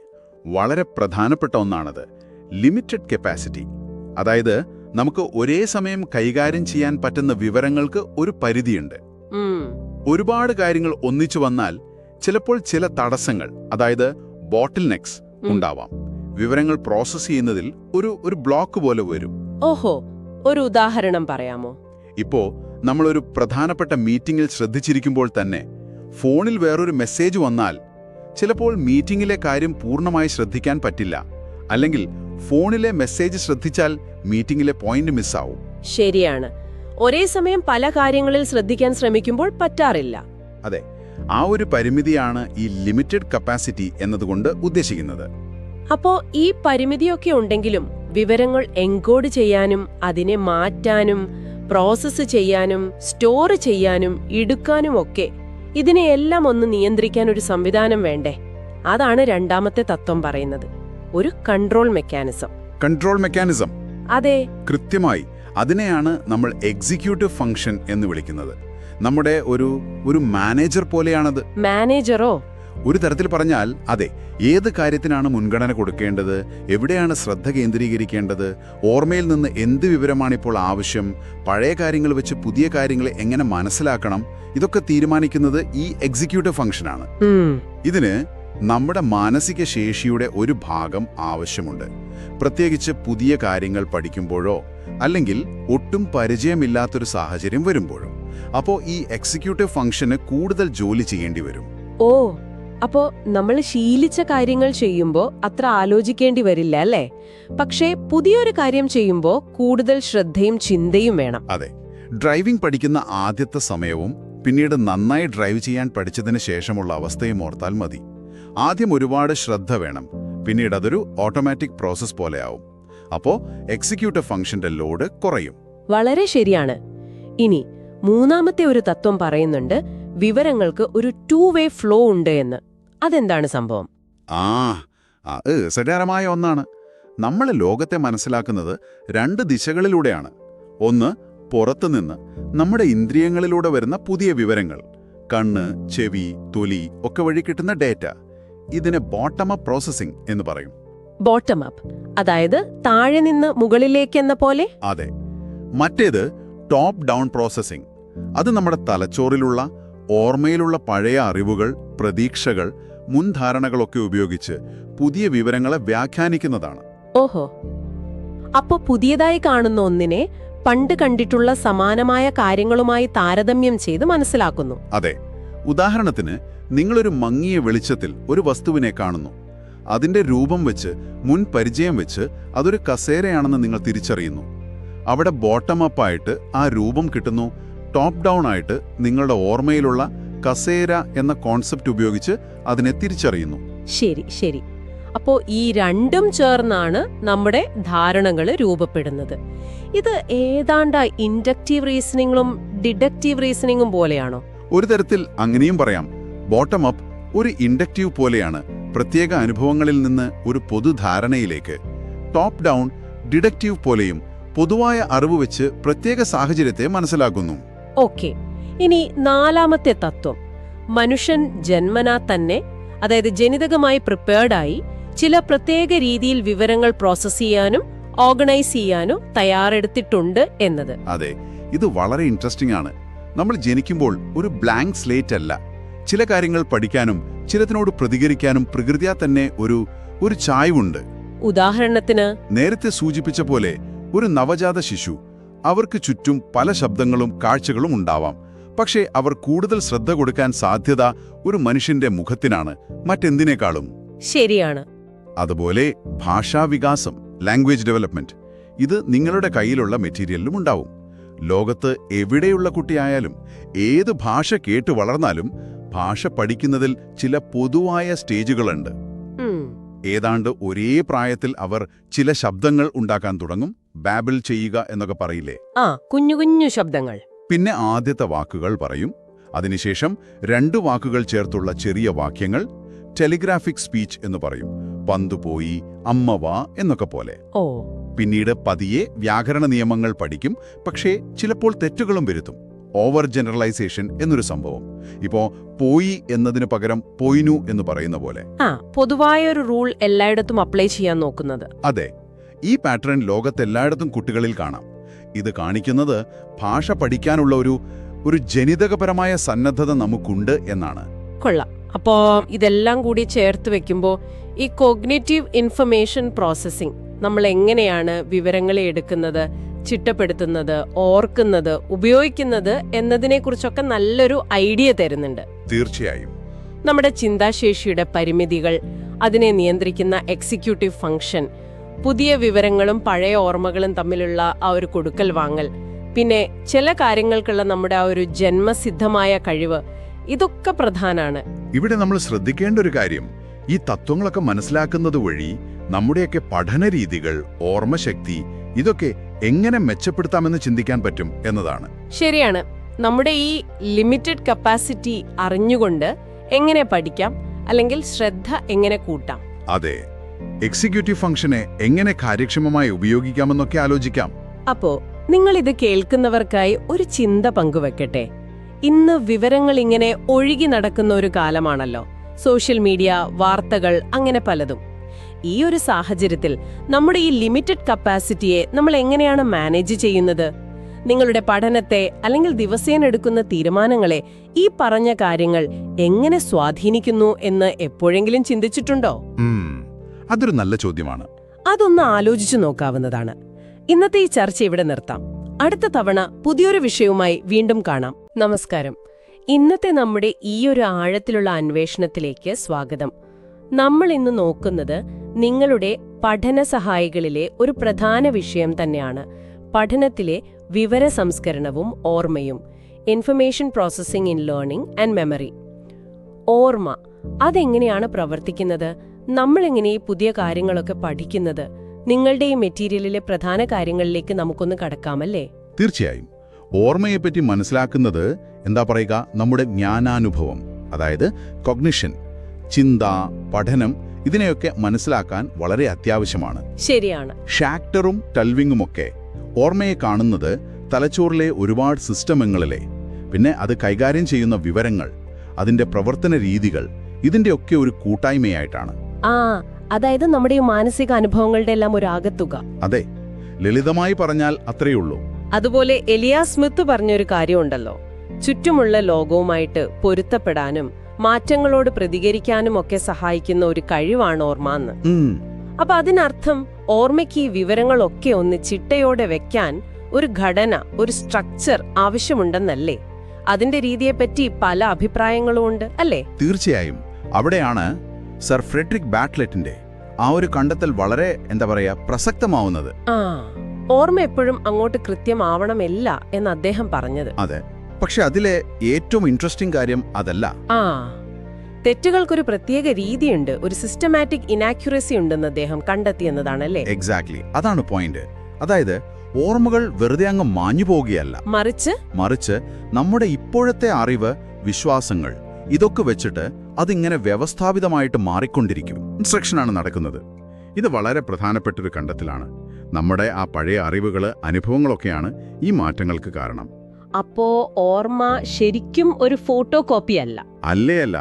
വളരെ പ്രധാനപ്പെട്ട ഒന്നാണത്. Limited capacity. അതായത് നമുക്ക് ഒരേ സമയം കൈകാര്യം ചെയ്യാൻ പറ്റുന്ന വിവരങ്ങൾക്ക് ഒരു പരിധിയുണ്ട്. ഒരുപാട് കാര്യങ്ങൾ ഒന്നിച്ചു വന്നാൽ ചിലപ്പോൾ ചില തടസ്സങ്ങൾ, അതായത് ബോട്ടിൽ നെക്സ് ഉണ്ടാവാം. വിവരങ്ങൾ പ്രോസസ് ചെയ്യുന്നതിൽ ഒരു ബ്ലോക്ക് പോലെ വരും. ഓഹോ, ഒരു ഉദാഹരണം പറയാമോ? ഇപ്പോ നമ്മളൊരു പ്രധാനപ്പെട്ട മീറ്റിംഗിൽ ശ്രദ്ധിച്ചിരിക്കുമ്പോൾ തന്നെ ഫോണിൽ വേറൊരു മെസ്സേജ് വന്നാൽ ചിലപ്പോൾ മീറ്റിംഗിലെ കാര്യം പൂർണ്ണമായി ശ്രദ്ധിക്കാൻ പറ്റില്ല. അല്ലെങ്കിൽ ഫോണിലെ മെസ്സേജ് ശ്രദ്ധിച്ചാൽ മീറ്റിംഗിലെ പോയിന്റ് മിസ്സാവും. ശരിയാണ്. ഒരേ സമയം പല കാര്യങ്ങളിൽ ശ്രദ്ധിക്കാൻ ശ്രമിക്കുമ്പോൾ പറ്റാറില്ല. അതെ, ആ ഒരു പരിമിതിയാണ് ഈ ലിമിറ്റഡ് കപ്പാസിറ്റി എന്നതുകൊണ്ട് ഉദ്ദേശിക്കുന്നത്. അപ്പോ ഈ പരിമിതിയൊക്കെ ഉണ്ടെങ്കിലും വിവരങ്ങൾ എൻകോഡ് ചെയ്യാനും അതിനെ മാറ്റാനും പ്രോസസ്സ് ചെയ്യാനും സ്റ്റോർ ചെയ്യാനും എടുക്കാനും ഒക്കെ ഇതിനെയെല്ലാം ഒന്ന് നിയന്ത്രിക്കാൻ ഒരു സംവിധാനം വേണ്ടേ? അതാണ് രണ്ടാമത്തെ തത്വം പറയുന്നത്, ഒരു കൺട്രോൾ മെക്കാനിസം. കൺട്രോൾ മെക്കാനിസം, അതെ, കൃത്യമായി. അതിനെയാണ് നമ്മൾ എക്സിക്യൂട്ടീവ് ഫംഗ്ഷൻ എന്ന് വിളിക്കുന്നത്. നമ്മുടെ ഒരു മാനേജർ പോലെയാണത്. മാനേജറോ? ഒരു തരത്തിൽ പറഞ്ഞാൽ അതെ. ഏത് കാര്യത്തിനാണ് മുൻഗണന കൊടുക്കേണ്ടത്, എവിടെയാണ് ശ്രദ്ധ കേന്ദ്രീകരിക്കേണ്ടത്, ഓർമ്മയിൽ നിന്ന് എന്ത് വിവരമാണിപ്പോൾ ആവശ്യം, പഴയ കാര്യങ്ങൾ വെച്ച് പുതിയ കാര്യങ്ങളെ എങ്ങനെ മനസ്സിലാക്കണം, ഇതൊക്കെ തീരുമാനിക്കുന്നത് ഈ എക്സിക്യൂട്ടീവ് ഫംഗ്ഷനാണ്. ഇതിന് നമ്മുടെ മാനസിക ശേഷിയുടെ ഒരു ഭാഗം ആവശ്യമുണ്ട്. പ്രത്യേകിച്ച് പുതിയ കാര്യങ്ങൾ പഠിക്കുമ്പോഴോ അല്ലെങ്കിൽ ഒട്ടും പരിചയമില്ലാത്തൊരു സാഹചര്യം വരുമ്പോഴോ. അപ്പോൾ ഈ എക്സിക്യൂട്ടീവ് ഫംഗ്ഷന് കൂടുതൽ ജോലി ചെയ്യേണ്ടി വരും. ഓ, അപ്പോ നമ്മൾ ശീലിച്ച കാര്യങ്ങൾ ചെയ്യുമ്പോൾ അത്ര ആലോചിക്കേണ്ടി വരില്ല അല്ലേ? പക്ഷേ പുതിയൊരു കാര്യം ചെയ്യുമ്പോൾ കൂടുതൽ ശ്രദ്ധയും ചിന്തയും വേണം. അതെ, ഡ്രൈവിംഗ് പഠിക്കുന്ന ആദ്യത്തെ സമയവും പിന്നീട് നന്നായി ഡ്രൈവ് ചെയ്യാൻ പഠിച്ചതിന് ശേഷമുള്ള അവസ്ഥയും ഓർത്താൽ മതി. ആദ്യം ഒരുപാട് ശ്രദ്ധ വേണം, പിന്നീട് അതൊരു ഓട്ടോമാറ്റിക് പ്രോസസ് പോലെയാവും. അപ്പോൾ എക്സിക്യൂട്ടീവ് ഫംഗ്ഷന്റെ ലോഡ് കുറയും. വളരെ ശരിയാണ്. ഇനി മൂന്നാമത്തെ ഒരു തത്വം പറയുന്നുണ്ട്, വിവരങ്ങൾക്ക് ഒരു 2-way ഫ്ലോ ഉണ്ട് എന്ന്. അതെന്താണ് സംഭവം? രസകരമായ ഒന്നാണ്. നമ്മൾ ലോകത്തെ മനസ്സിലാക്കുന്നത് 2 ദിശകളിലൂടെയാണ്. ഒന്ന്, പുറത്തുനിന്ന് നമ്മുടെ ഇന്ദ്രിയങ്ങളിലൂടെ വരുന്ന പുതിയ വിവരങ്ങൾ, കണ്ണ്, ചെവി, തൊലി ഒക്കെ വഴി കിട്ടുന്ന ഡേറ്റ. ഇതിനെ ബോട്ടം അപ്പ് പ്രോസസ്സിംഗ് എന്ന് പറയും. ബോട്ടം അപ്പ്, അതായത് താഴെ നിന്ന് മുകളിലേക്കെന്ന പോലെ? അതെ. മറ്റേത് ടോപ്പ് ഡൗൺ പ്രോസസ്സിംഗ്. അത് നമ്മുടെ തലച്ചോറിലുള്ള ഓർമ്മയിലുള്ള പഴയ അറിവുകൾ, പ്രതീക്ഷകൾ, മുൻധാരണകളൊക്കെ ഉപയോഗിച്ച് പുതിയ വിവരങ്ങളെ വ്യാഖ്യാനിക്കുന്നതാണ്. ഓഹോ, അപ്പോ പുതിയതായി കാണുന്ന ഒന്നിനെ പണ്ട് കണ്ടിട്ടുള്ള സമാനമായ കാര്യങ്ങളുമായി താരതമ്യം ചെയ്ത് മനസ്സിലാക്കുന്നു. അതെ. ഉദാഹരണത്തിന്, നിങ്ങളൊരു മങ്ങിയ വെളിച്ചത്തിൽ ഒരു വസ്തുവിനെ കാണുന്നു. അതിന്റെ രൂപം വെച്ച്, മുൻ പരിചയം വെച്ച് അതൊരു കസേരയാണെന്ന് നിങ്ങൾ തിരിച്ചറിയുന്നു. അവിടെ ബോട്ടം അപ്പായിട്ട് ആ രൂപം കിട്ടുന്നു. ടോപ്പ് ഡൗൺ ആയിട്ട് നിങ്ങളുടെ ഓർമ്മയിലുള്ള കസേര എന്ന കോൺസെപ്റ്റ് ഉപയോഗിച്ച് അതിനെ തിരിച്ചറിയുന്നു. ശരി ശരി. അപ്പോ ഈ രണ്ടും ചേർന്നാണ് നമ്മുടെ ധാരണകൾ രൂപപ്പെടുന്നത്. ഇത് ഏതാണ്ട് ഇൻഡക്റ്റീവ് റീസണിങ്ങും ഡിഡക്റ്റീവ് റീസണിങ്ങും പോലെയാണോ? ഒരു തരത്തിൽ അങ്ങനെയും പറയാം. ബോട്ടം അപ്പ് ഒരു ഇൻഡക്റ്റീവ് പോലെയാണ്, പ്രത്യേക അനുഭവങ്ങളിൽ നിന്ന് ഒരു പൊതുധാരണയിലേക്ക്. ടോപ്പ് ഡൗൺ ഡിഡക്റ്റീവ് പോലെയും പൊതുവായ അറിവ് വെച്ച് പ്രത്യേക സാഹചര്യത്തെ മനസ്സിലാക്കുന്നു. ഓക്കെ. ഇനി നാലാമത്തെ തത്വം, മനുഷ്യൻ ജന്മനാ തന്നെ, അതായത് ജനിതകമായി പ്രിപ്പയർഡായി ചില പ്രത്യേക രീതിയിൽ വിവരങ്ങൾ പ്രോസസ് ചെയ്യാനും ഓർഗനൈസ് ചെയ്യാനും തയ്യാറെടുത്തിട്ടുണ്ട് എന്നത്. അതെ, ഇത് വളരെ ഇൻട്രസ്റ്റിംഗ് ആണ്. നമ്മൾ ജനിക്കുമ്പോൾ ഒരു ബ്ലാങ്ക് സ്ലേറ്റ് അല്ല. ചില കാര്യങ്ങൾ പഠിക്കാനും ചിലതിനോട് പ്രതികരിക്കാനും പ്രകൃതിയാ തന്നെ ഒരു ചായ്വുണ്ട്. ഉദാഹരണത്തിന്, നേരത്തെ സൂചിപ്പിച്ച പോലെ ഒരു നവജാത ശിശു, അവർക്ക് ചുറ്റും പല ശബ്ദങ്ങളും കാഴ്ചകളും ഉണ്ടാവാം. പക്ഷേ അവർ കൂടുതൽ ശ്രദ്ധ കൊടുക്കാൻ സാധ്യത ഒരു മനുഷ്യന്റെ മുഖത്തിനാണ്, മറ്റെന്തിനേക്കാളും. ശരിയാണ്. അതുപോലെ ഭാഷാവികാസം, ലാംഗ്വേജ് ഡെവലപ്മെന്റ്, ഇത് നിങ്ങളുടെ കയ്യിലുള്ള മെറ്റീരിയലിലും ഉണ്ടാവും. ലോകത്ത് എവിടെയുള്ള കുട്ടിയായാലും ഏത് ഭാഷ കേട്ടു വളർന്നാലും ഭാഷ പഠിക്കുന്നതിൽ ചില പൊതുവായ സ്റ്റേജുകളുണ്ട്. ഏതാണ്ട് ഒരേ പ്രായത്തിൽ അവർ ചില ശബ്ദങ്ങൾ ഉണ്ടാക്കാൻ തുടങ്ങും. ബാബിൾ ചെയ്യുക എന്നൊക്കെ പറയില്ലേ? കുഞ്ഞു കുഞ്ഞു ശബ്ദങ്ങൾ. പിന്നെ ആദ്യത്തെ വാക്കുകൾ പറയും. അതിനുശേഷം 2 വാക്കുകൾ ചേർത്തുള്ള ചെറിയ വാക്യങ്ങൾ, ടെലിഗ്രാഫിക് സ്പീച്ച് എന്ന് പറയും. പന്തു പോയി, അമ്മ വാ എന്നൊക്കെ പോലെ. പിന്നീട് പതിയെ വ്യാകരണ നിയമങ്ങൾ പഠിക്കും. പക്ഷേ ചിലപ്പോൾ തെറ്റുകളും വരുത്തും. ഓവർ ജനറലൈസേഷൻ എന്നൊരു സംഭവം. ഇപ്പോ പോയി എന്നതിന് പകരം പോയിനു എന്ന് പറയുന്ന പോലെ. പൊതുവായൊരു റൂൾ എല്ലായിടത്തും അപ്ലൈ ചെയ്യാൻ നോക്കുന്നത്. അതെ, ഈ പാറ്റേൺ ലോകത്തെല്ലായിടത്തും കുട്ടികളിൽ കാണാം. ഇത് കാണിക്കുന്നത് ഭാഷ പഠിക്കാനുള്ള ഒരു ജനിതകപരമായ സന്നദ്ധത നമുക്കുണ്ട് എന്നാണ്. കൊള്ളാം. അപ്പോ ഇതെല്ലാം കൂടി ചേർത്ത് വെക്കുമ്പോൾ ഈ കോഗ്നിറ്റീവ് ഇൻഫർമേഷൻ പ്രോസസ്സിംഗ്, നമ്മൾ എങ്ങനെയാണ് വിവരങ്ങളെ എടുക്കുന്നത്, ചിട്ടപ്പെടുത്തുന്നത്, ഓർക്കുന്നത്, ഉപയോഗിക്കുന്നത് എന്നതിനെക്കുറിച്ചൊക്കെ നല്ലൊരു ഐഡിയ തരുന്നുണ്ട്. തീർച്ചയായും. നമ്മുടെ ചിന്താശേഷിയുടെ പരിമിതികൾ, അതിനെ നിയന്ത്രിക്കുന്ന എക്സിക്യൂട്ടീവ് ഫംഗ്ഷൻ, പുതിയ വിവരങ്ങളും പഴയ ഓർമ്മകളും തമ്മിലുള്ള ആ ഒരു കൊടുക്കൽ വാങ്ങൽ, പിന്നെ ചില കാര്യങ്ങൾക്കുള്ള നമ്മുടെ ആ ഒരു ജന്മസിദ്ധമായ കഴിവ്, ഇതൊക്കെ പ്രധാനാണ്. ഇവിടെ നമ്മൾ ശ്രദ്ധിക്കേണ്ട ഒരു കാര്യം, ഈ തത്വങ്ങളൊക്കെ മനസ്സിലാക്കുന്നത് വഴി നമ്മുടെയൊക്കെ പഠന രീതികൾ, ഓർമ്മശക്തി ഇതൊക്കെ എങ്ങനെ മെച്ചപ്പെടുത്താമെന്ന് ചിന്തിക്കാൻ പറ്റും എന്നതാണ്. ശരിയാണ്. നമ്മുടെ ഈ ലിമിറ്റഡ് കപ്പാസിറ്റി അറിഞ്ഞുകൊണ്ട് എങ്ങനെ പഠിക്കാം, അല്ലെങ്കിൽ ശ്രദ്ധ എങ്ങനെ കൂട്ടാം. അതെ, എക്സിക്യൂട്ടീവ് ഫംഗ്ഷനെ എങ്ങനെ കാര്യക്ഷമമായി ഉപയോഗിക്കാമെന്നൊക്കെ ആലോചിക്കാം. അപ്പോ നിങ്ങൾ ഇത് കേൾക്കുന്നവർക്കായി ഒരു ചിന്ത പങ്കുവെക്കട്ടെ. ഇന്ന് വിവരങ്ങൾ ഇങ്ങനെ ഒഴുകി നടക്കുന്ന ഒരു കാലമാണല്ലോ. സോഷ്യൽ മീഡിയ, വാർത്തകൾ, അങ്ങനെ പലതും. ഈ ഒരു സാഹചര്യത്തിൽ നമ്മുടെ ഈ ലിമിറ്റഡ് കപ്പാസിറ്റിയെ നമ്മൾ എങ്ങനെയാണ് മാനേജ് ചെയ്യുന്നത്? നിങ്ങളുടെ പഠനത്തെ അല്ലെങ്കിൽ ദിവസേന എടുക്കുന്ന തീരുമാനങ്ങളെ ഈ പറഞ്ഞ കാര്യങ്ങൾ എങ്ങനെ സ്വാധീനിക്കുന്നു എന്ന് എപ്പോഴെങ്കിലും ചിന്തിച്ചിട്ടുണ്ടോ? അതൊരു നല്ല ചോദ്യമാണ്. അതൊന്ന് ആലോചിച്ചു നോക്കാവുന്നതാണ്. ഇന്നത്തെ ഈ ചർച്ച ഇവിടെ നിർത്താം. അടുത്ത തവണ പുതിയൊരു വിഷയവുമായി വീണ്ടും കാണാം. നമസ്കാരം. ഇന്നത്തെ നമ്മുടെ ഈയൊരു ആഴത്തിലുള്ള അന്വേഷണത്തിലേക്ക് സ്വാഗതം. നമ്മൾ ഇന്ന് നോക്കുന്നത് നിങ്ങളുടെ പഠന സഹായികളിലെ ഒരു പ്രധാന വിഷയം തന്നെയാണ്. പഠനത്തിലെ വിവര സംസ്കരണവും ഓർമ്മയും. Information processing in learning and memory. ഓർമ്മ അതെങ്ങനെയാണ് പ്രവർത്തിക്കുന്നത്? നമ്മളെങ്ങനെ ഈ പുതിയ കാര്യങ്ങളൊക്കെ പഠിക്കുന്നത്? നിങ്ങളുടെ ഈ മെറ്റീരിയലിലെ പ്രധാന കാര്യങ്ങളിലേക്ക് നമുക്കൊന്ന് കടക്കാമല്ലേ? തീർച്ചയായും. ഓർമ്മയെപ്പറ്റി മനസ്സിലാക്കുന്നത് എന്താ പറയുക, നമ്മുടെ ജ്ഞാനാനുഭവം, അതായത് കൊഗ്നിഷൻ, ചിന്ത, പഠനം, ഇതിനെയൊക്കെ മനസ്സിലാക്കാൻ വളരെ അത്യാവശ്യമാണ്. ശരിയാണ്. ഷാക്ടറും ടൽവിങ്ങുമൊക്കെ ഓർമ്മയെ കാണുന്നത് തലച്ചോറിലെ ഒരുപാട് സിസ്റ്റമങ്ങളിലെ, പിന്നെ അത് കൈകാര്യം ചെയ്യുന്ന വിവരങ്ങൾ, അതിന്റെ പ്രവർത്തന രീതികൾ, ഇതിന്റെയൊക്കെ ഒരു കൂട്ടായ്മയായിട്ടാണ്. അതായത് നമ്മുടെ ഈ മാനസിക അനുഭവങ്ങളുടെ എല്ലാം ഒരു ആകത്തുക. അതെ, ലളിതമായി പറഞ്ഞാൽ അത്രയുള്ളൂ. അതുപോലെ എലിയ സ്മിത്ത് പറഞ്ഞൊരു കാര്യമുണ്ടല്ലോ, ചുറ്റുമുള്ള ലോകവുമായിട്ട് പൊരുത്തപ്പെടാനും മാറ്റങ്ങളോട് പ്രതികരിക്കാനും ഒക്കെ സഹായിക്കുന്ന ഒരു കഴിവാണ് ഓർമ്മ എന്ന്. അപ്പൊ അതിനർത്ഥം ഓർമ്മയ്ക്ക് ഈ വിവരങ്ങളൊക്കെ ഒന്ന് ചിട്ടയോടെ വെക്കാൻ ഒരു ഘടന, ഒരു സ്ട്രക്ചർ ആവശ്യമുണ്ടെന്നല്ലേ? അതിന്റെ രീതിയെപ്പറ്റി പല അഭിപ്രായങ്ങളും ഉണ്ട് അല്ലേ? തീർച്ചയായും. അവിടെയാണ് സർ ഫ്രെഡറിക് ബാറ്റ്ലെറ്റിന്റെ ആ ഒരു കണ്ടെത്തൽ വളരെ പ്രസക്തമാവുന്നത്. ഓർമ്മ എപ്പോഴും അങ്ങോട്ട് കൃത്യമാവണമില്ല എന്ന് അദ്ദേഹം പറഞ്ഞത്. അതെ, പക്ഷെ അതിലെ ഏറ്റവും ഇൻട്രസ്റ്റിംഗ് കാര്യം അതല്ല. തെറ്റുകൾക്കൊരു പ്രത്യേക രീതിയുണ്ട്, ഒരു സിസ്റ്റമാറ്റിക് ഇനാക്യുറസി ഉണ്ടെന്ന് അദ്ദേഹം കണ്ടെത്തിയെന്നതാണല്ലേ? എക്സാക്ട്ലി, അതാണ് പോയിന്റ്. അതായത് ഓർമ്മകൾ വെറുതെ അങ്ങ് മാഞ്ഞു പോവുകയല്ല, മറിച്ച് നമ്മുടെ ഇപ്പോഴത്തെ അറിവ്, വിശ്വാസങ്ങൾ, ഇതൊക്കെ വെച്ചിട്ട് അതിങ്ങനെ വ്യവസ്ഥാപിതമായിട്ട് മാറിക്കൊണ്ടിരിക്കും. ഇൻസ്ട്രക്ഷനാണ് നടക്കുന്നത്. ഇത് വളരെ പ്രധാനപ്പെട്ടൊരു കണ്ടെത്തലാണ്. നമ്മുടെ ആ പഴയ അറിവുകള്, അനുഭവങ്ങളൊക്കെയാണ് ഈ മാറ്റങ്ങൾക്ക് കാരണം. അപ്പോ ഓർമ്മ ശരിക്കും ഒരു ഫോട്ടോ കോപ്പി അല്ല? അല്ല.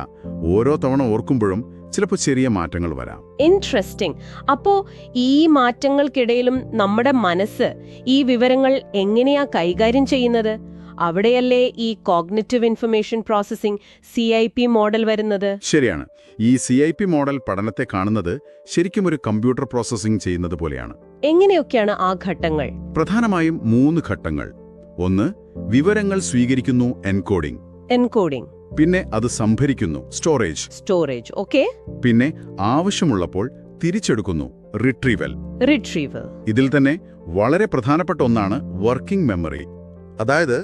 ഓരോ തവണ ഓർക്കുമ്പോഴും ചിലപ്പോൾ ചെറിയ മാറ്റങ്ങൾ വരാം. ഇൻട്രസ്റ്റിംഗ്. അപ്പോ ഈ മാറ്റങ്ങൾക്കിടയിലും നമ്മുടെ മനസ്സ് ഈ വിവരങ്ങൾ എങ്ങനെയാ കൈകാര്യം ചെയ്യുന്നത്? അവിടെയല്ലേ ഈ cognitive information processing CIP model വരുന്നത്? ശരിയാണ്. ഈ CIP മോഡൽ പഠനത്തെ കാണുന്നത് ശരിക്കും ഒരു കമ്പ്യൂട്ടർ പ്രോസസ്സിംഗ് ചെയ്യുന്നത് പോലെയാണ്. എങ്ങനെയൊക്കെയാണ് ആ ഘട്ടങ്ങൾ? പ്രധാനമായും 3 ഘട്ടങ്ങൾ. ഒന്ന്, വിവരങ്ങൾ സ്വീകരിക്കുന്നു, എൻകോഡിംഗ്. പിന്നെ അത് സംഭരിക്കുന്നു, സ്റ്റോറേജ്. ഓക്കേ. പിന്നെ ആവശ്യമുള്ളപ്പോൾ തിരിച്ചെടുക്കുന്നു, റിട്രീവൽ. ഇതിൽ തന്നെ വളരെ പ്രധാനപ്പെട്ട ഒന്നാണ് വർക്കിംഗ് മെമ്മറി. അതായത്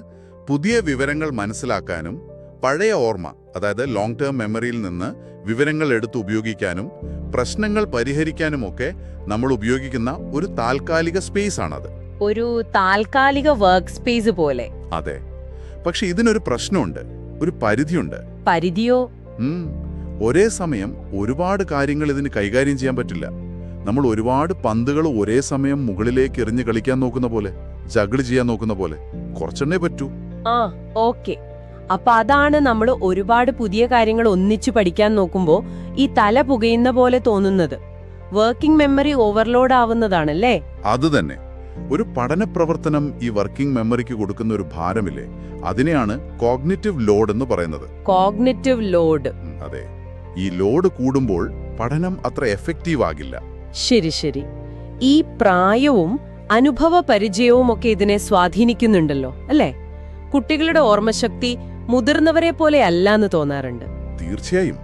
പുതിയ വിവരങ്ങൾ മനസ്സിലാക്കാനും പഴയ ഓർമ്മ, അതായത് ലോങ് ടേം മെമ്മറിയിൽ നിന്ന് വിവരങ്ങൾ എടുത്ത് ഉപയോഗിക്കാനും പ്രശ്നങ്ങൾ പരിഹരിക്കാനുമൊക്കെ നമ്മൾ ഉപയോഗിക്കുന്ന ഒരു താൽക്കാലിക സ്പേസ് ആണത്. ഒരു താൽക്കാലിക വർക്ക് സ്പേസ് പോലെ. അതെ, പക്ഷെ ഇതിനൊരു പ്രശ്നമുണ്ട്, ഒരു പരിധിയുണ്ട്. പരിധിയോ? ഒരേ സമയം ഒരുപാട് കാര്യങ്ങൾ ഇതിന് കൈകാര്യം ചെയ്യാൻ പറ്റില്ല. നമ്മൾ ഒരുപാട് പന്തുകൾ ഒരേ സമയം മുകളിലേക്ക് എറിഞ്ഞ് കളിക്കാൻ നോക്കുന്ന പോലെ, ജഗിൾ ചെയ്യാൻ നോക്കുന്ന പോലെ കുറച്ചെണ്ണേ പറ്റൂ. ഓക്കെ. അപ്പൊ അതാണ് നമ്മൾ ഒരുപാട് പുതിയ കാര്യങ്ങൾ ഒന്നിച്ചു പഠിക്കാൻ നോക്കുമ്പോ ഈ തല പുകയുന്ന പോലെ തോന്നുന്നത്. വർക്കിംഗ് മെമ്മറി ഓവർലോഡ് ആവുന്നതാണല്ലേ? അത് തന്നെ. ഒരു പഠന പ്രവർത്തനം ഈ വർക്കിംഗ് മെമ്മറിക്ക് കൊടുക്കുന്ന ഒരു ഭാരമില്ലേ, അതിനെയാണ് കോഗ്നിറ്റീവ് ലോഡ് എന്ന് പറയുന്നത്. Cognitive load. അതെ. ഈ ലോഡ് കൂടുമ്പോൾ പഠനം അത്ര എഫക്റ്റീവ് ആകില്ല. ശരി. ഈ പ്രായവും അനുഭവ പരിചയവും ഒക്കെ ഇതിനെ സ്വാധീനിക്കുന്നുണ്ടല്ലോ അല്ലേ? കുട്ടികളുടെ ഓർമ്മശക്തി മുതിർന്നവരെ പോലെ അല്ലാന്ന് തോന്നാറുണ്ട്. തീർച്ചയായും.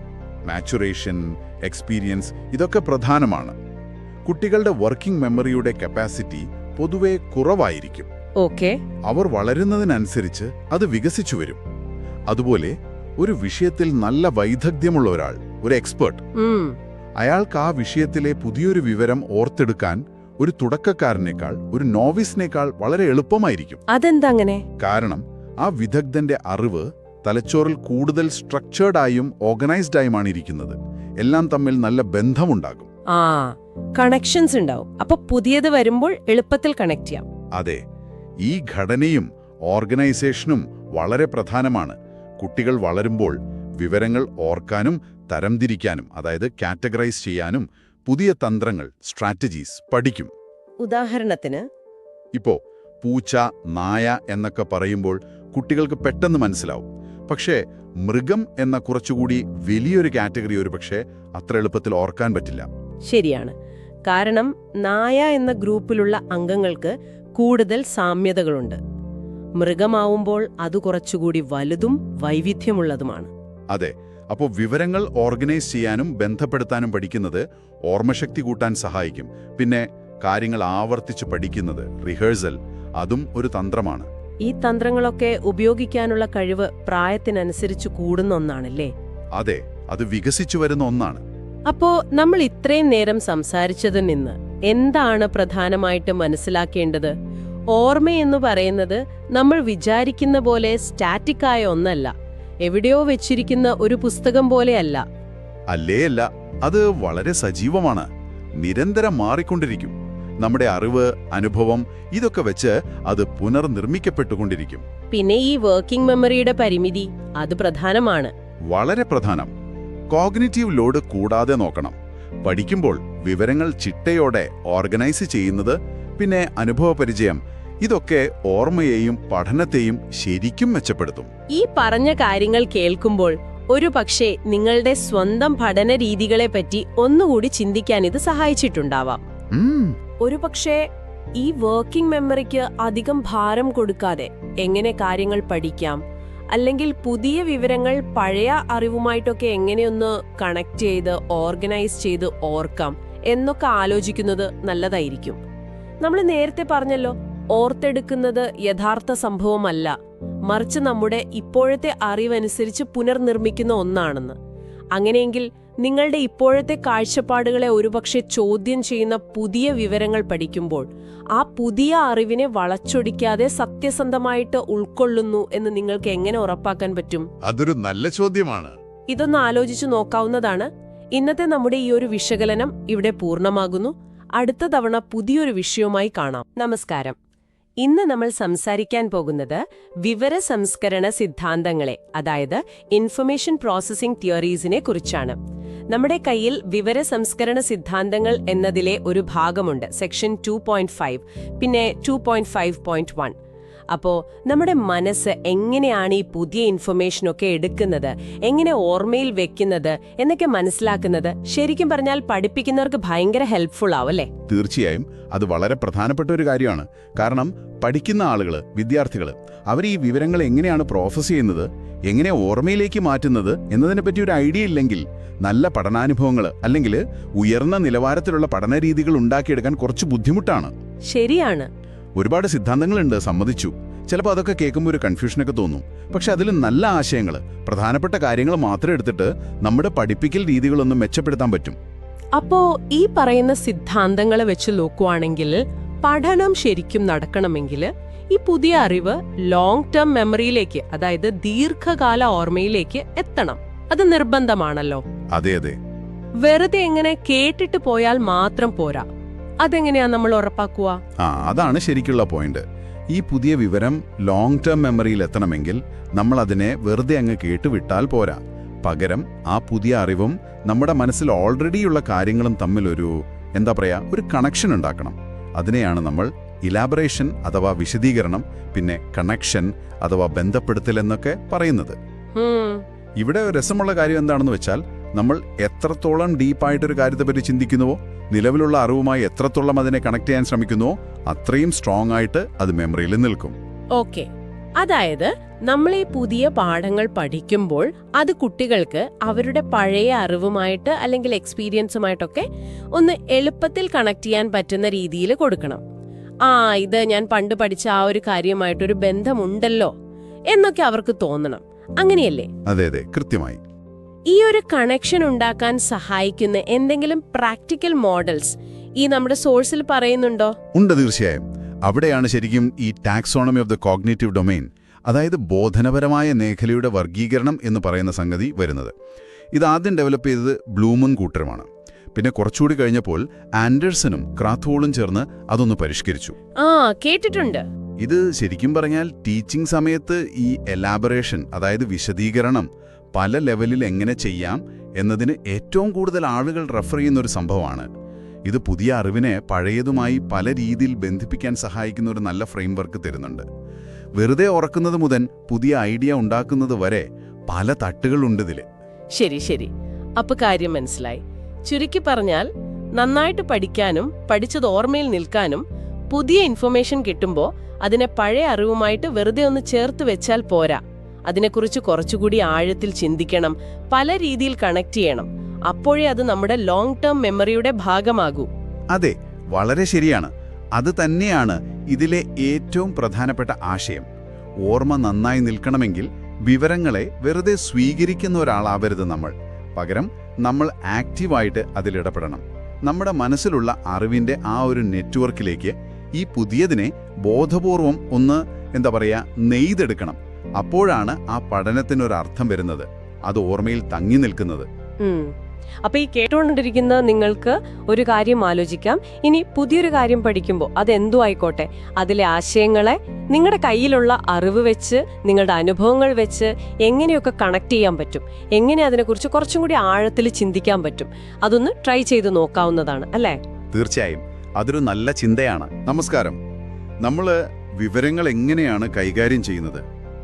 മാച്ചുറേഷൻ, എക്സ്പീരിയൻസ്, ഇതൊക്കെ പ്രധാനമാണ്. കുട്ടികളുടെ വർക്കിംഗ് മെമ്മറിയുടെ കപ്പാസിറ്റി പൊതുവെ കുറവായിരിക്കും. ഓക്കെ. അവർ വളരുന്നതിനനുസരിച്ച് അത് വികസിച്ചു വരും. അതുപോലെ ഒരു വിഷയത്തിൽ നല്ല വൈദഗ്ധ്യമുള്ള ഒരാൾ, ഒരു എക്സ്പേർട്ട്, അയാൾക്ക് ആ വിഷയത്തിലെ പുതിയൊരു വിവരം ഓർത്തെടുക്കാൻ ഒരു തുടക്കക്കാരനേക്കാൾ, ഒരു നോവിസിനേക്കാൾ വളരെ എളുപ്പമായിരിക്കും. അതെന്താ അങ്ങനെ? കാരണം ആ വിദഗ്ധന്റെ അറിവ് തലച്ചോറിൽ കൂടുതൽ സ്ട്രക്ചേർഡായും ഓർഗനൈസ്ഡായുമാണ് ഇരിക്കുന്നത്. എല്ലാം തമ്മിൽ നല്ല ബന്ധമുണ്ടാകും. ആ, കണക്ഷൻസ് ഉണ്ടാവും. അപ്പൊ പുതിയത് വരുമ്പോൾ എളുപ്പത്തിൽ കണക്ട് ചെയ്യാം. അതെ, ഈ ഘടനയും ഓർഗനൈസേഷനും വളരെ പ്രധാനമാണ്. കുട്ടികൾ വളരുമ്പോൾ വിവരങ്ങൾ ഓർക്കാനും തരംതിരിക്കാനും, അതായത് കാറ്റഗറൈസ് ചെയ്യാനും പുതിയ തന്ത്രങ്ങൾ, സ്ട്രാറ്റജീസ് പഠിക്കും. ഉദാഹരണത്തിന് ഇപ്പോ പൂച്ച, നായ എന്നൊക്കെ പറയുമ്പോൾ കുട്ടികൾക്ക് പെട്ടെന്ന് മനസ്സിലാവും. പക്ഷേ മൃഗം എന്ന കുറച്ചുകൂടി വലിയൊരു കാറ്റഗറി ഒരുപക്ഷെ അത്ര എളുപ്പത്തിൽ ഓർക്കാൻ പറ്റില്ല. ശരിയാണ്. കാരണം നായ എന്ന ഗ്രൂപ്പിലുള്ള അംഗങ്ങൾക്ക് കൂടുതൽ സാമ്യതകളുണ്ട്. മൃഗമാവുമ്പോൾ അത് കുറച്ചുകൂടി വലുതും വൈവിധ്യമുള്ളതുമാണ്. അതെ, അപ്പോൾ വിവരങ്ങൾ ഓർഗനൈസ് ചെയ്യാനും ബന്ധപ്പെടുത്താനും പഠിക്കുന്നത് ഓർമ്മശക്തി കൂട്ടാൻ സഹായിക്കും. പിന്നെ കാര്യങ്ങൾ ആവർത്തിച്ച് പഠിക്കുന്നത്, റിഹേഴ്സൽ, അതും ഒരു തന്ത്രമാണ്. ഈ തന്ത്രങ്ങളൊക്കെ ഉപയോഗിക്കാനുള്ള കഴിവ് പ്രായത്തിനനുസരിച്ച് കൂടുന്ന ഒന്നാണല്ലേ? അതെ, അത് വികസിച്ചു വരുന്ന ഒന്നാണ്. അപ്പോ നമ്മൾ ഇത്രയും നേരം സംസാരിച്ചതിൽ നിന്ന് എന്താണ് പ്രധാനമായിട്ട് മനസ്സിലാക്കേണ്ടത്? ഓർമ്മയെന്ന് പറയുന്നത് നമ്മൾ വിചാരിക്കുന്ന പോലെ സ്റ്റാറ്റിക്കായ ഒന്നല്ല, എവിടെയോ വെച്ചിരിക്കുന്ന ഒരു പുസ്തകം പോലെയല്ല. അല്ല, അത് വളരെ സജീവമാണ്. നിരന്തരം മാറിക്കൊണ്ടിരിക്കും. നമ്മുടെ അറിവ്, അനുഭവം ഇതൊക്കെ വെച്ച് അത് പുനർനിർമ്മിക്കപ്പെട്ടുകൊണ്ടിരിക്കും. പിന്നെ ഈ വർക്കിംഗ് മെമ്മറിയുടെ പരിമിതി, അത് പ്രധാനമാണ്. വളരെ പ്രധാനം. കോഗ്നിറ്റീവ് ലോഡ് കൂടാതെ നോക്കണം. പഠിക്കുമ്പോൾ വിവരങ്ങൾ ചിട്ടയോടെ ഓർഗനൈസ് ചെയ്യുന്നത്, പിന്നെ അനുഭവപരിചയം, ഇതൊക്കെ ഓർമ്മയെയും പഠനത്തെയും ശരിക്കും മെച്ചപ്പെടുത്തും. ഈ പറഞ്ഞ കാര്യങ്ങൾ കേൾക്കുമ്പോൾ ഒരു പക്ഷേ നിങ്ങളുടെ സ്വന്തം പഠന രീതികളെപ്പറ്റി ഒന്നുകൂടി ചിന്തിക്കാൻ ഇത് സഹായിച്ചിട്ടുണ്ടാവാം. ഒരു പക്ഷേ ഈ വർക്കിംഗ് മെമ്മറിക്ക് അധികം ഭാരം കൊടുക്കാതെ എങ്ങനെ കാര്യങ്ങൾ പഠിക്കാം, അല്ലെങ്കിൽ പുതിയ വിവരങ്ങൾ പഴയ അറിവുമായിട്ടൊക്കെ എങ്ങനെയൊന്ന് കണക്ട് ചെയ്ത് ഓർഗനൈസ് ചെയ്ത് ഓർക്കാം എന്നൊക്കെ ആലോചിക്കുന്നത് നല്ലതായിരിക്കും. നമ്മൾ നേരത്തെ പറഞ്ഞല്ലോ, ഓർത്തെടുക്കുന്നത് യഥാർത്ഥ സംഭവമല്ല, മറിച്ച് നമ്മുടെ ഇപ്പോഴത്തെ അറിവനുസരിച്ച് പുനർനിർമ്മിക്കുന്ന ഒന്നാണെന്ന്. അങ്ങനെയെങ്കിൽ നിങ്ങളുടെ ഇപ്പോഴത്തെ കാഴ്ചപ്പാടുകളെ ഒരുപക്ഷെ ചോദ്യം ചെയ്യുന്ന പുതിയ വിവരങ്ങൾ പഠിക്കുമ്പോൾ ആ പുതിയ അറിവിനെ വളച്ചൊടിക്കാതെ സത്യസന്ധമായിട്ട് ഉൾക്കൊള്ളുന്നു എന്ന് നിങ്ങൾക്ക് എങ്ങനെ ഉറപ്പാക്കാൻ പറ്റും? അതൊരു നല്ല ചോദ്യമാണ്. ഇതൊന്ന് ആലോചിച്ചു നോക്കാവുന്നതാണ്. ഇന്നത്തെ നമ്മുടെ ഈ ഒരു വിശകലനം ഇവിടെ പൂർണ്ണമാകുന്നു. അടുത്ത തവണ പുതിയൊരു വിഷയവുമായി കാണാം. നമസ്കാരം. ഇന്ന് നമ്മൾ സംസാരിക്കാൻ പോകുന്നത് വിവര സംസ്കരണ സിദ്ധാന്തങ്ങളെ, അതായത് ഇൻഫർമേഷൻ പ്രോസസ്സിംഗ് തിയറീസിനെ കുറിച്ചാണ്. നമ്മുടെ കയ്യിൽ വിവര സംസ്കരണ സിദ്ധാന്തങ്ങൾ എന്നതിലെ ഒരു ഭാഗമുണ്ട്, സെക്ഷൻ 2.5, പിന്നെ 2.5.1. അപ്പോൾ നമ്മുടെ മനസ്സ് എങ്ങനെയാണ് ഈ പുതിയ ഇൻഫർമേഷനൊക്കെ എടുക്കുന്നത്, എങ്ങനെ ഓർമ്മയിൽ വെക്കുന്നത് എന്നൊക്കെ മനസ്സിലാക്കുന്നത് ശരിക്കും പറഞ്ഞാൽ പഠിപ്പിക്കുന്നവർക്ക് ഭയങ്കര ഹെൽപ്ഫുൾ ആവും അല്ലേ? തീർച്ചയായും അത് വളരെ പ്രധാനപ്പെട്ട ഒരു കാര്യമാണ്. കാരണം പഠിക്കുന്ന ആളുകൾ, വിദ്യാർത്ഥികൾ, അവർ ഈ വിവരങ്ങൾ എങ്ങനെയാണ് പ്രോസസ്സ് ചെയ്യുന്നത്, എങ്ങനെ ഓർമ്മയിലേക്ക് മാറ്റുന്നത് എന്നതിനെപ്പറ്റി ഒരു ഐഡിയ ഇല്ലെങ്കിൽ നല്ല പഠനാനുഭവങ്ങൾ അല്ലെങ്കിൽ ഉയർന്ന നിലവാരത്തിലുള്ള പഠനരീതികൾ ഉണ്ടാക്കിയെടുക്കാൻ കുറച്ച് ബുദ്ധിമുട്ടാണ്. ശരിയാണ്. ഒരുപാട് സിദ്ധാന്തങ്ങളുണ്ട്, സമ്മതിച്ചു. ചിലപ്പോൾ അതൊക്കെ കേൾക്കുമ്പോൾ ഒരു കൺഫ്യൂഷനൊക്കെ തോന്നും. പക്ഷെ അതിൽ നല്ല ആശയങ്ങൾ, പ്രധാനപ്പെട്ട കാര്യങ്ങൾ മാത്രം എടുത്തിട്ട് നമ്മുടെ പഠിപ്പിക്കൽ രീതികളൊന്നും മെച്ചപ്പെടുത്താൻ പറ്റും. അപ്പോ ഈ പറയുന്ന സിദ്ധാന്തങ്ങൾ വെച്ച് നോക്കുവാണെങ്കിൽ പഠനം ശരിക്കും നടക്കണമെങ്കിൽ ഈ പുതിയ അറിവ് ലോങ് ടേം മെമ്മറിയിലേക്ക്, അതായത് ദീർഘകാല ഓർമ്മയിലേക്ക് എത്തണം. അത് നിർബന്ധമാണല്ലോ. അതെ അതെ. വെറുതെ എങ്ങനെ കേട്ടിട്ട് പോയാൽ മാത്രം പോരാ. അതെങ്ങനെയാ നമ്മൾ ഉറപ്പാക്കുക? അതാണ് ശരിക്കുള്ള പോയിന്റ്. ഈ പുതിയ വിവരം ലോങ് ടേം മെമ്മറിയിൽ എത്തണമെങ്കിൽ നമ്മൾ അതിനെ വെറുതെ അങ്ങ് കേട്ടുവിട്ടാൽ പോരാ. പകരം ആ പുതിയ അറിവും നമ്മുടെ മനസ്സിൽ ഓൾറെഡിയുള്ള കാര്യങ്ങളും തമ്മിലൊരു ഒരു കണക്ഷൻ ഉണ്ടാക്കണം. അതിനെയാണ് നമ്മൾ ഇലാബറേഷൻ അഥവാ വിശദീകരണം, പിന്നെ കണക്ഷൻ അഥവാ ബന്ധപ്പെടുത്തൽ എന്നൊക്കെ പറയുന്നത്. ഇവിടെ രസമുള്ള കാര്യം എന്താണെന്ന് വെച്ചാൽ, നമ്മൾ എത്രത്തോളം ഡീപ്പായിട്ടൊരു കാര്യത്തെപ്പറ്റി ചിന്തിക്കുന്നുവോ, നിലവിലുള്ള അറിവുമായി എത്രത്തോളം അതിനെ കണക്ട് ചെയ്യാൻ ശ്രമിക്കുന്നുവോ, അത്രയും സ്ട്രോങ് ആയിട്ട് അത് മെമ്മറിയിൽ നിൽക്കും. ഓക്കെ. അതായത് നമ്മൾ ഈ പുതിയ പാഠങ്ങൾ പഠിക്കുമ്പോൾ അത് കുട്ടികൾക്ക് അവരുടെ പഴയ അറിവുമായിട്ട് അല്ലെങ്കിൽ എക്സ്പീരിയൻസുമായിട്ടൊക്കെ ഒന്ന് എളുപ്പത്തിൽ കണക്ട് ചെയ്യാൻ പറ്റുന്ന രീതിയിൽ കൊടുക്കണം. ഇത് ഞാൻ പണ്ട് പഠിച്ച ആ ഒരു കാര്യമായിട്ടൊരു ബന്ധമുണ്ടല്ലോ എന്നൊക്കെ അവർക്ക് തോന്നണം. അങ്ങനെയല്ലേ? അതെ അതെ, കൃത്യമായി. ഈ ഒരു കണക്ഷൻ ഉണ്ടാക്കാൻ സഹായിക്കുന്ന എന്തെങ്കിലും പ്രാക്ടിക്കൽ മോഡൽസ് ഈ നമ്മുടെ സോഴ്സിൽ പറയുന്നുണ്ടോ? ഉണ്ട്, തീർച്ചയായും. അവിടെയാണ് ശരിക്കും ഈ taxonomy of the cognitive domain, അതായത് ബോധനപരമായ മേഖലയുടെ വർഗീകരണം എന്ന് പറയുന്ന സംഗതി വരുന്നത്. ഇതാദ്യം ഡെവലപ്പ് ചെയ്തത് ബ്ലൂമും കൂട്ടരുമാണ്. പിന്നെ കുറച്ചുകൂടി കഴിഞ്ഞപ്പോൾ ആൻഡേഴ്സണും ക്രാത്ത്വോളും ചേർന്ന് അതൊന്ന് പരിഷ്കരിച്ചു. കേട്ടിട്ടുണ്ട്. ഇത് ശരിക്കും പറഞ്ഞാൽ ടീച്ചിങ് സമയത്ത് ഈ എലാബറേഷൻ, അതായത് വിശദീകരണം പല ലെവലിൽ എങ്ങനെ ചെയ്യാം എന്നതിന് ഏറ്റവും കൂടുതൽ ആളുകൾ റെഫർ ചെയ്യുന്നൊരു സംഭവമാണ്. ഇത് പുതിയ അറിവിനെ പഴയതുമായി പല രീതിയിൽ ബന്ധിപ്പിക്കാൻ സഹായിക്കുന്ന ഒരു നല്ല ഫ്രെയിംവർക്ക് തരുന്നുണ്ട്. വെറുതെ ഓർക്കുന്നത് മുതൽ പുതിയ ഐഡിയ ഉണ്ടാക്കുന്നത് വരെ പല തട്ടുകളുണ്ട് ഇതില്. ശരി, അപ്പൊ കാര്യം മനസ്സിലായി. ചുരുക്കി പറഞ്ഞാൽ നന്നായിട്ട് പഠിക്കാനും പഠിച്ചത് ഓർമ്മയിൽ നിൽക്കാനും പുതിയ ഇൻഫർമേഷൻ കിട്ടുമ്പോൾ അതിനെ പഴയ അറിവുമായിട്ട് വെറുതെ ഒന്ന് ചേർത്ത് വെച്ചാൽ പോരാ. അതിനെക്കുറിച്ച് കുറച്ചുകൂടി ആഴത്തിൽ ചിന്തിക്കണം, പല രീതിയിൽ കണക്ട് ചെയ്യണം. അപ്പോഴേ അത് നമ്മുടെ ലോങ് ടേം മെമ്മറിയുടെ ഭാഗമാകൂ. അതെ, വളരെ ശരിയാണ്. അത് തന്നെയാണ് ഇതിലെ ഏറ്റവും പ്രധാനപ്പെട്ട ആശയം. ഓർമ്മ നന്നായി നിൽക്കണമെങ്കിൽ വിവരങ്ങളെ വെറുതെ സ്വീകരിക്കുന്ന ഒരാളാവരുത് നമ്മൾ. പകരം നമ്മൾ ആക്റ്റീവായിട്ട് അതിലിടപെടണം. നമ്മുടെ മനസ്സിലുള്ള അറിവിന്റെ ആ ഒരു നെറ്റ്വർക്കിലേക്ക് ഈ പുതിയതിനെ ബോധപൂർവം ഒന്ന് നെയ്തെടുക്കണം. അപ്പോഴാണ് ആ പഠനത്തിനൊരർത്ഥം വരുന്നത്, അത് ഓർമ്മയിൽ തങ്ങി നിൽക്കുന്നത്. അപ്പൊ ഈ കേട്ടുകൊണ്ടിരിക്കുന്ന നിങ്ങൾക്ക് ഒരു കാര്യം ആലോചിക്കാം. ഇനി പുതിയൊരു കാര്യം പഠിക്കുമ്പോൾ അതെന്തു ആയിക്കോട്ടെ, അതിലെ ആശയങ്ങളെ നിങ്ങളുടെ കയ്യിലുള്ള അറിവ് വെച്ച്, നിങ്ങളുടെ അനുഭവങ്ങൾ വെച്ച് എങ്ങനെയൊക്കെ കണക്ട് ചെയ്യാൻ പറ്റും, എങ്ങനെ അതിനെക്കുറിച്ച് കുറച്ചും കൂടി ആഴത്തിൽ ചിന്തിക്കാൻ പറ്റും, അതൊന്ന് ട്രൈ ചെയ്ത് നോക്കാവുന്നതാണ്, അല്ലേ? തീർച്ചയായും, അതൊരു നല്ല ചിന്തയാണ്. നമസ്കാരം. നമ്മൾ വിവരങ്ങൾ എങ്ങനെയാണ് കൈകാര്യം ചെയ്യുന്നത്,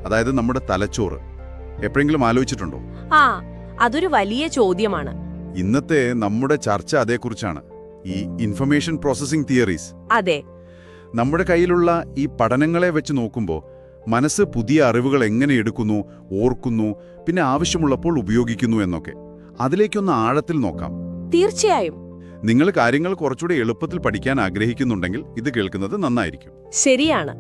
അതായത് നമ്മുടെ തലച്ചോറ്, എപ്പോഴെങ്കിലും ആലോചിച്ചിട്ടുണ്ടോ? അതൊരു വലിയ ചോദ്യമാണ്. ഇന്നത്തെ നമ്മുടെ ചർച്ച അതേക്കുറിച്ചാണ്. ഈ ഇൻഫർമേഷൻ പ്രോസസ്സിംഗ് തിയറീസ്. അതെ, നമ്മുടെ കയ്യിലുള്ള ഈ പഠനങ്ങളെ വെച്ച് നോക്കുമ്പോൾ മനസ്സ് പുതിയ അറിവുകൾ എങ്ങനെ എടുക്കുന്നു, ഓർക്കുന്നു, പിന്നെ ആവശ്യമുള്ളപ്പോൾ ഉപയോഗിക്കുന്നു എന്നൊക്കെ അതിലേക്കൊന്ന് ആഴത്തിൽ നോക്കാം. തീർച്ചയായും. നിങ്ങൾ കാര്യങ്ങൾ കുറച്ചുകൂടി എളുപ്പത്തിൽ പഠിക്കാൻ ആഗ്രഹിക്കുന്നുണ്ടെങ്കിൽ ഇത് കേൾക്കുന്നത് നന്നായിരിക്കും. ശരിയാണ്.